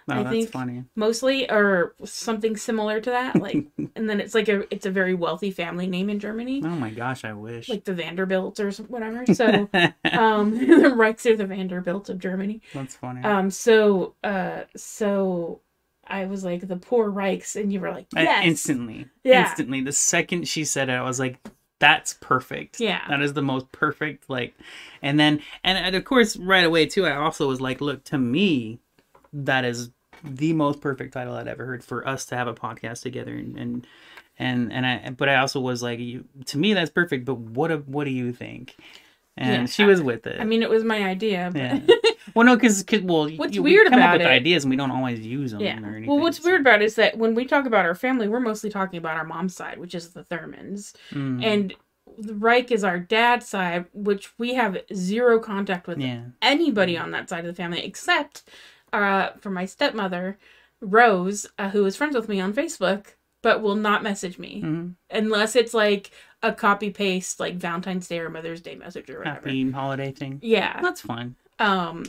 Oh, I that's think funny. mostly, or something similar to that. Like, and then it's a very wealthy family name in Germany. Oh my gosh, I wish. Like the Vanderbilts or whatever. So, the Reichs are the Vanderbilts of Germany. That's funny. So I was like, the poor Reichs, and you were like, yes. Instantly. Yeah. Instantly. The second she said it, I was like, that's perfect. Yeah. That is the most perfect, like, and of course, right away, too, I also was like, look, to me, that is the most perfect title I'd ever heard for us to have a podcast together, but I also was like, to me, that's perfect, but what do you think? And she was with it. I mean, it was my idea, but... Yeah. Well, no, because what's we weird come about up with it, ideas and we don't always use them or anything. Well, what's weird about it is that when we talk about our family, we're mostly talking about our mom's side, which is the Thurmans. And the Reich is our dad's side, which we have zero contact with anybody on that side of the family, except for my stepmother, Rose, who is friends with me on Facebook, but will not message me unless it's like a copy paste, like Valentine's Day or Mother's Day message or whatever. Happy holiday thing. Yeah. That's fine.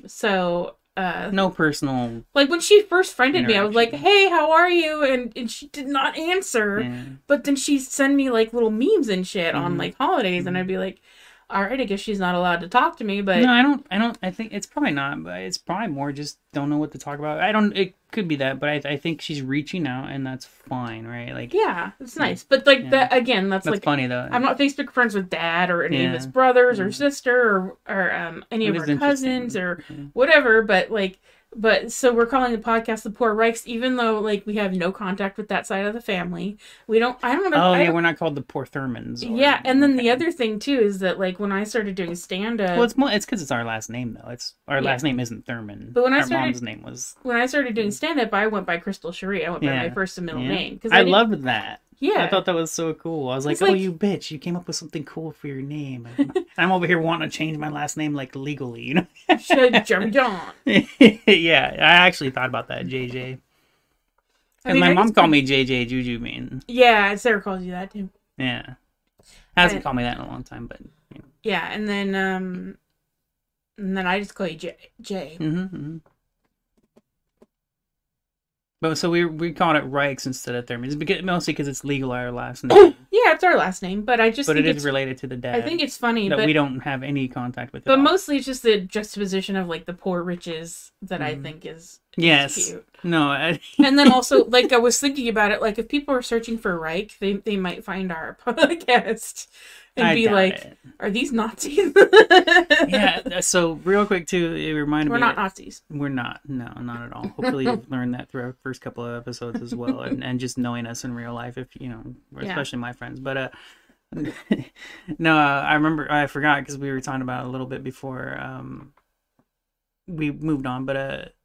So no personal, like when she first friended me, I was like, hey, how are you? And she did not answer, but then she'd send me like little memes and shit on like holidays, and I'd be like, all right, I guess she's not allowed to talk to me. But no, I think it's probably not, but it's probably more just don't know what to talk about. It could be that, but I think she's reaching out, and that's fine, right? Like, yeah, it's nice, but like that again, that's like funny though. I'm not Facebook friends with Dad or any of his brothers or sister or any of our cousins or whatever, but so we're calling the podcast The Poor Reichs, even though like we have no contact with that side of the family. I don't know. Oh, we're not called the Poor Thurmans. Yeah, and then the other thing too is that like when I started doing stand-up... Well, it's because it's our last name though. Our last name isn't Thurman. But when our mom's name was... When I started doing stand-up, I went by Crystal Cherie. I went by my first and middle name. I loved that. Yeah. I thought that was so cool. I was like, oh, you bitch. You came up with something cool for your name. I'm over here wanting to change my last name, like, legally, you know? Should jump on. Yeah, I actually thought about that, JJ. And my mom called me JJ Juju Bean. Yeah, Sarah calls you that, too. Yeah. Hasn't And, called me that in a long time, but you know. yeah, and then I just call you Jay. Mm-hmm. But so we called it Reichs instead of Thurman. It's mostly because it's legal our last name. Yeah, it's our last name, but I just But think it is it's related to the dad. I think it's funny, that but we don't have any contact with at but all. mostly it's just the juxtaposition of like the poor riches that I think is cute. No. And then also, like, I was thinking about it, like, if people are searching for Reich, they might find our podcast and be like, are these Nazis? Yeah, so real quick, too, it reminded me... We're not Nazis. We're not. No, not at all. Hopefully you've learned that through our first couple of episodes as well, and just knowing us in real life, if you know, especially my friends. But, no, I remember, I forgot, because we were talking about it a little bit before we moved on, but...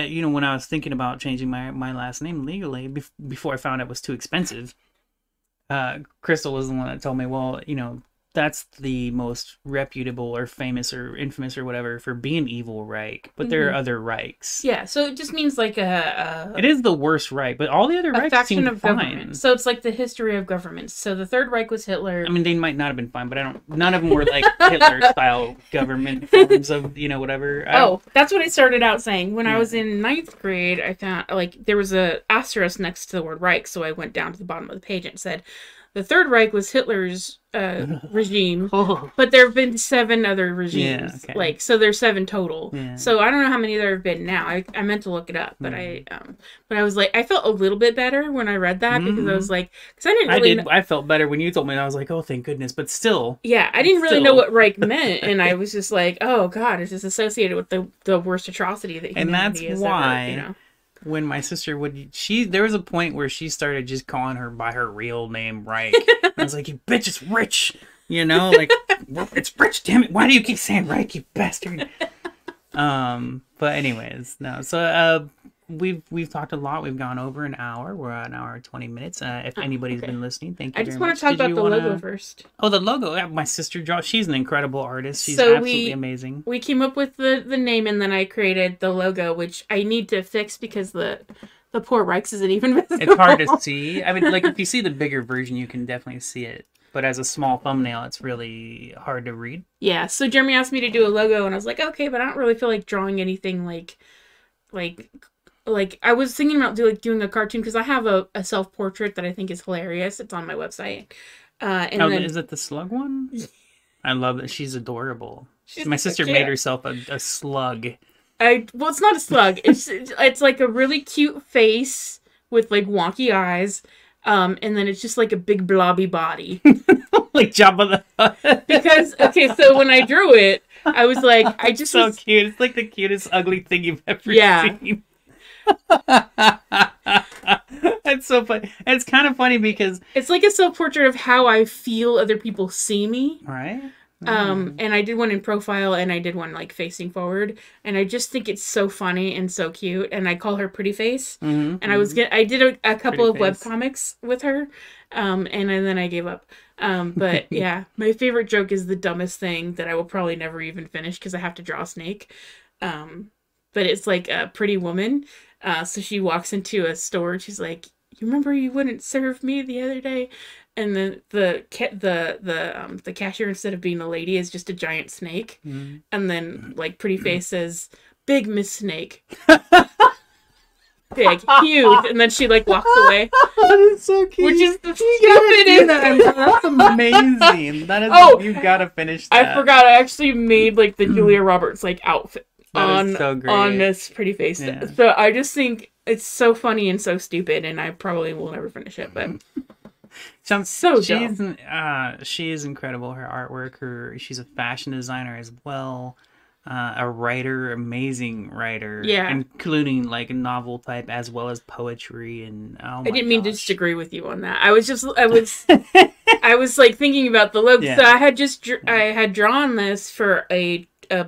you know, when I was thinking about changing my last name legally, before I found out it was too expensive, Crystal was the one that told me, well, you know, that's the most reputable or famous or infamous or whatever for being evil Reich, but there are other Reichs. Yeah, so it just means like it is the worst Reich, but all the other Reichs seem fine. Government. So it's like the history of governments. So the Third Reich was Hitler. I mean, they might not have been fine, but none of them were like Hitler-style government forms of, you know, whatever. That's what I started out saying. When I was in 9th grade, I found, like, there was a asterisk next to the word Reich, so I went down to the bottom of the page and it said, the Third Reich was Hitler's regime, but there have been 7 other regimes. Yeah, okay. Like, so there's 7 total. Yeah. So I don't know how many there have been now. I meant to look it up, but I was like, I felt a little bit better when I read that because I was like, because I didn't really. I felt better when you told me, and I was like, oh, thank goodness. But still. Yeah, I didn't really know what Reich meant, and I was just like, oh God, it's just associated with the worst atrocity that humanity has ever, you know. When my sister there was a point where she started just calling her by her real name, Reich. I was like, you bitch, it's Rich. You know, like, it's Rich, damn it. Why do you keep saying Reich, you bastard? But anyways, no. So, we've talked a lot. We've gone over an hour. We're at an hour and 20 minutes. If anybody's been listening, thank you. I just want to talk about the logo first. Oh, the logo. My sister draws. She's an incredible artist. She's absolutely amazing. We came up with the name, and then I created the logo, which I need to fix because the poor Reichs isn't even visible. It's hard to see. I mean, like, if you see the bigger version, you can definitely see it. But as a small thumbnail, it's really hard to read. Yeah, so Jeremy asked me to do a logo, and I was like, okay, but I don't really feel like drawing anything like I was thinking about doing a cartoon because I have a self-portrait that I think is hilarious. It's on my website. Is it the slug one? I love that. She's adorable. My sister made herself a slug. Well, it's not a slug. It's like a really cute face with like wonky eyes. And then it's just like a big blobby body. Like Jabba the Hutt. Because, okay, so when I drew it, I was like, cute. It's like the cutest ugly thing you've ever seen. That's so funny. It's kind of funny because it's like a self-portrait of how I feel other people see me. Right. And I did one in profile and I did one like facing forward, and I just think it's so funny and so cute, and I call her Pretty Face. And I did a couple of webcomics with her, and then I gave up. But yeah, my favorite joke is the dumbest thing that I will probably never even finish because I have to draw a snake. But it's like a pretty woman. So she walks into a store and she's like, you remember you wouldn't serve me the other day? And then the cashier, instead of being a lady, is just a giant snake. And then like Pretty Face says, big Miss Snake. Big, huge. And then she like walks away. That is so cute. Which is the stupidest. That's amazing. That is, you've got to finish that. I forgot. I actually made like the Julia Roberts like outfit on this Pretty Face. Yeah. So I just think it's so funny and so stupid, and I probably will never finish it, but sounds so dumb. She is incredible. Her artwork, she's a fashion designer as well. A writer, amazing writer. Yeah. Including like a novel type as well as poetry, and I didn't mean to disagree with you on that. I was like thinking about the logo. Yeah. So I had drawn this for a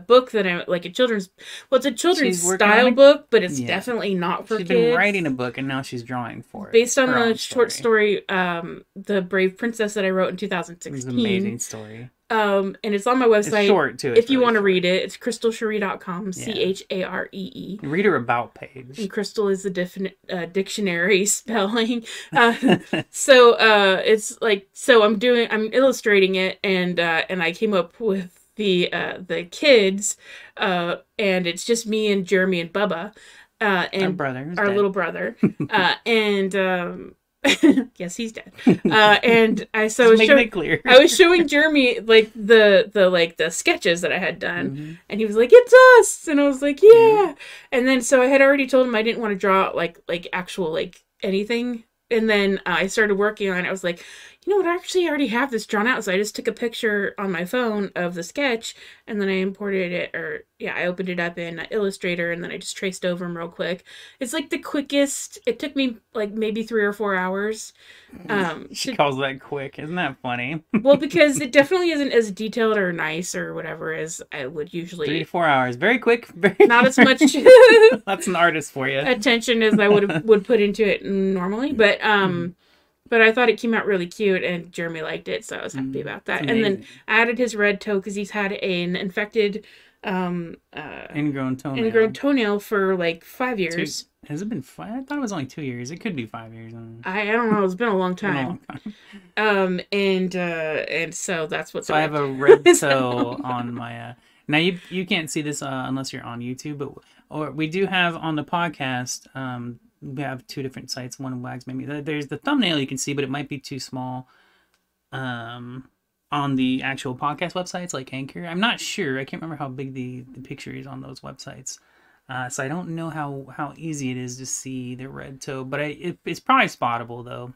book that I'm like it's a children's style book, but it's definitely not for kids. She's been writing a book and now she's drawing for it. Based on the short story, The Brave Princess that I wrote in 2016. It was an amazing story. And it's on my It's website. short too. If you want to read it, it's crystalcherie.com, Yeah. CHAREE. Read her about page. And crystal is the dictionary spelling. It's like, so I'm illustrating it, and I came up with the kids, and it's just me and Jeremy and Bubba, and Our brother, who's our dead. little brother, and yes, he's dead. And I so Just making it clear. I was showing Jeremy like the sketches that I had done, Mm-hmm. and he was like, "It's us," and I was like, "Yeah." And then so I had already told him I didn't want to draw like actual like anything, and then I started working on it. I was like, you know what? I actually already have this drawn out, so I just took a picture on my phone of the sketch, and then I imported it, or yeah, I opened it up in Illustrator, and then I just traced over them real quick. It's like the quickest. It took me like maybe 3 or 4 hours. She calls that quick. Isn't that funny? Well, because it definitely isn't as detailed or nice or whatever as I would usually. 3 to 4 hours. Very quick. Not as much That's an artist for you. attention as I would put into it normally, but But I thought it came out really cute, and Jeremy liked it, so I was happy about that. And then I added his red toe because he's had an infected ingrown toenail for like 5 years. Has it been 5? I thought it was only 2 years. It could be 5 years. I don't know. It's been a long time. And so that's what. So I have a red toe on my. Now you can't see this unless you're on YouTube, but we do have on the podcast. We have 2 different sites. One Wags Made Me. There's the thumbnail you can see, but it might be too small. On the actual podcast websites like Anchor, I'm not sure. I can't remember how big the picture is on those websites. So I don't know how easy it is to see the red toe, but it's probably spottable though.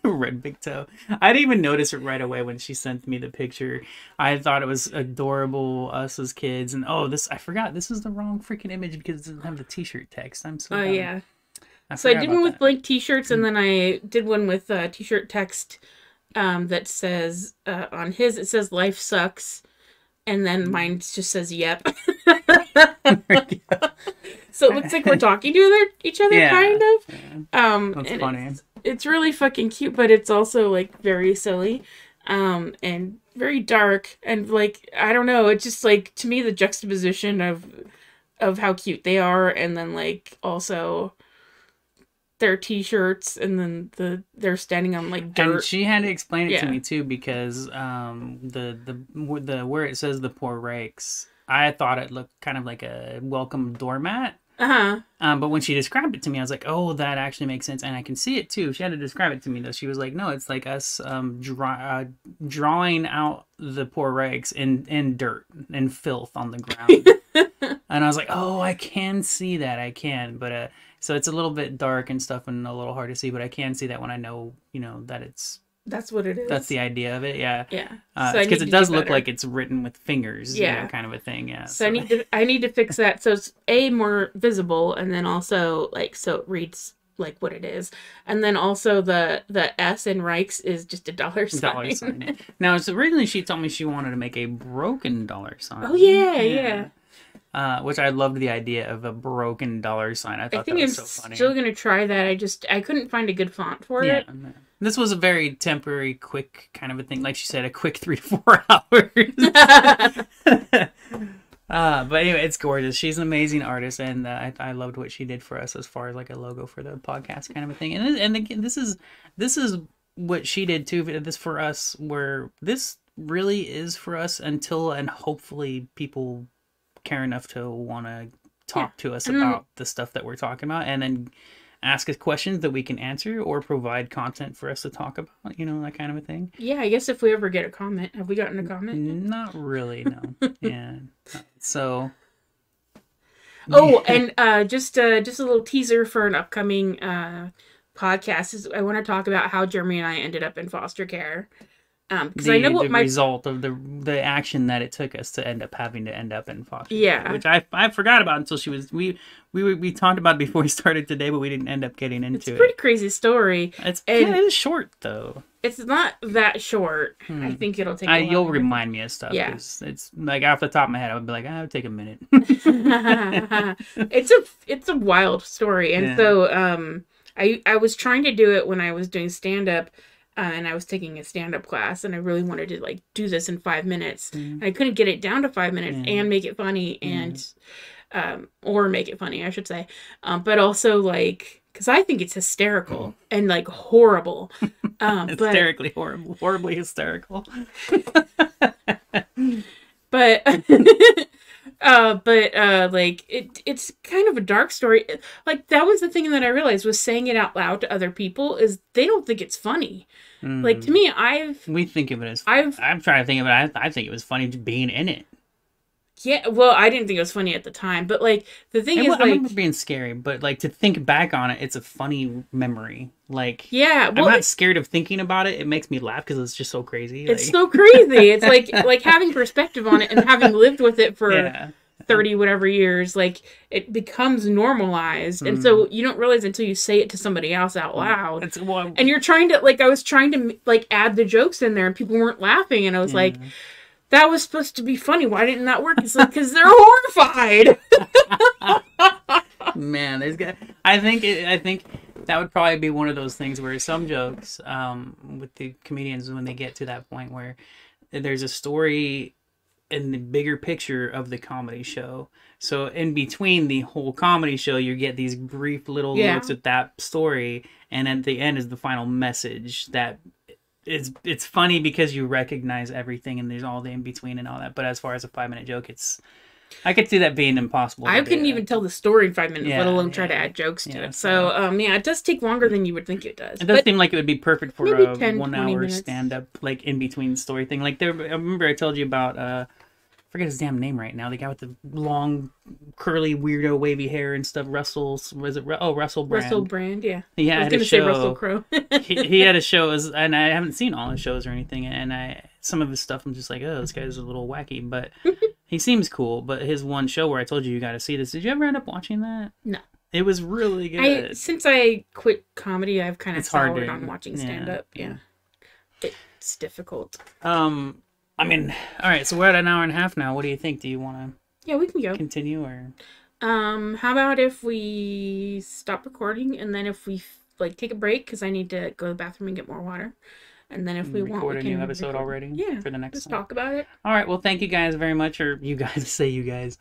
Red big toe. I didn't even notice it right away when she sent me the picture. I thought it was adorable, us as kids, and I forgot this is the wrong freaking image because it doesn't have the t-shirt text. I'm so dumb. Yeah. So I did one with blank t-shirts, and then I did one with t-shirt text that says on his it says "Life sucks," and then mine just says "Yep." So it looks like we're talking to each other, kind of. That's funny. It's really fucking cute, but it's also like very silly, and very dark, and like I don't know. It's just like to me the juxtaposition of how cute they are, and then like also their t-shirts, and then they're standing on like dirt. And she had to explain it to me too because the where it says the poor Reichs, I thought it looked kind of like a welcome doormat. But when she described it to me, I was like, oh, that actually makes sense, and I can see it too. She had to describe it to me though. She was like, no, it's like us drawing out the poor Reichs in dirt and filth on the ground. And I was like, oh, I can see that. I can, but so it's a little bit dark and stuff and a little hard to see, but I can see that when I know, that that's what it is. That's the idea of it, yeah. Yeah. Because it does look like it's written with fingers, kind of a thing, yeah. So I need to fix that so it's more visible, and then also like so it reads like what it is, and then also the S in Reichs is just a $sign. Dollar sign. Now, so originally she told me she wanted to make a broken $sign. Oh yeah. Which I loved the idea of a broken $sign. I thought that was so funny. I'm still gonna try that. I couldn't find a good font for it. This was a very temporary, quick kind of a thing. Like she said, a quick 3 to 4 hours. But anyway, it's gorgeous. She's an amazing artist, and I loved what she did for us as far as like a logo for the podcast kind of a thing. And again, this is what she did too. This for us, where this really is for us until and hopefully people care enough to want to talk to us about the stuff that we're talking about, and then ask us questions that we can answer or provide content for us to talk about, that kind of a thing. Yeah, I guess if we ever get a comment. Have we gotten a comment? Not really, no. Yeah. So. Oh, and just a little teaser for an upcoming podcast is I want to talk about how Jeremy and I ended up in foster care. Because I know what my result of the action that it took us to end up in foster care, which I forgot about until we talked about it before we started today, but we didn't end up getting into it. It's a pretty crazy story. It is short though. It's not that short. I think it'll take. You'll remind me of stuff. Yeah, it's like off the top of my head, I would be like, it would take a minute. It's a wild story, and so I was trying to do it when I was doing stand up. and I was taking a stand-up class, and I really wanted to like do this in 5 minutes. Mm. I couldn't get it down to 5 minutes Yeah. and make it funny, and or make it funny, I should say, but also like because I think it's hysterical and like horrible, Hysterically horrible, horribly hysterical. but like it's kind of a dark story. Like that was the thing that I realized was saying it out loud to other people is they don't think it's funny. Like to me, we think of it as I've I'm trying to think of it. I think it was funny being in it. yeah, well, I didn't think it was funny at the time, but like the thing is, I like, remember being scary, but like to think back on it, it's a funny memory. Like, yeah, well, I'm not scared of thinking about it. It makes me laugh because it's just so crazy. It's like... so crazy. It's like having perspective on it and having lived with it for yeah. 30 whatever years, like it becomes normalized, and so you don't realize until you say it to somebody else out loud. And you're trying to like I was trying to like add the jokes in there, and people weren't laughing, and I was like. That was supposed to be funny. Why didn't that work? It's like because they're horrified. Man, I think that would probably be one of those things where some jokes, with the comedians when they get to that point where there's a story in the bigger picture of the comedy show. So in between the whole comedy show, you get these brief little looks at that story, and at the end is the final message that. It's funny because you recognize everything and there's all the in between and all that. But as far as a 5-minute joke, I could see that being impossible. I couldn't even tell the story in 5 minutes, let alone try to add jokes to it. So it does take longer than you would think it does. It does seem like it would be perfect for a 1 hour minutes. stand up, like in between story thing. Like I remember I told you about I forget his damn name right now. The guy with the long, curly, weirdo, wavy hair and stuff. Russell Brand. Russell Brand, yeah. He had I was going to say Russell Crowe. he had a show, and I haven't seen all his shows or anything. And some of his stuff, I'm just like, oh, this guy's a little wacky, but he seems cool. But his one show where I told you got to see this. Did you ever end up watching that? No. It was really good. Since I quit comedy, I've kind of soured on watching stand up. Yeah. It's difficult. I mean, all right, so we're at an hour and a half now. What do you think? Do you want to we can go. Continue or how about if we stop recording and then if we like take a break because I need to go to the bathroom and get more water. And then if we want, we record a new episode already for the next time. Talk about it. All right, well, thank you guys very much, or you guys say you guys.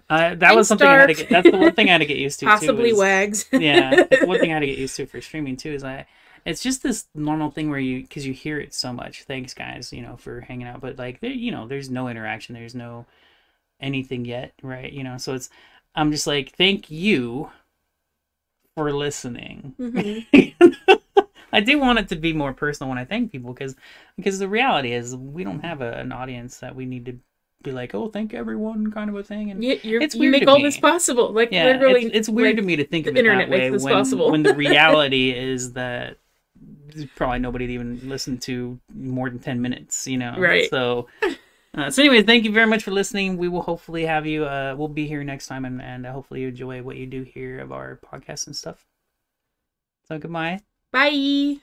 That was something I had to get, that's the one thing I had to get used to. Possibly too, Wags. Yeah, that's one thing I had to get used to for streaming too. It's just this normal thing where because you hear it so much. Thanks, guys, for hanging out. But like, there's no interaction. There's no anything yet, right? So I'm just like, thank you for listening. Mm-hmm. I do want it to be more personal when I thank people because the reality is we don't have an audience that we need to be like, oh, thank everyone kind of a thing. And you make all this possible. Like, literally, it's weird to me to think of it that way when the reality is that there's probably nobody to even listen to more than 10 minutes, Right. So anyways, thank you very much for listening. We will hopefully have you, we'll be here next time and hopefully you enjoy what you do here of our podcast and stuff. So goodbye. Bye.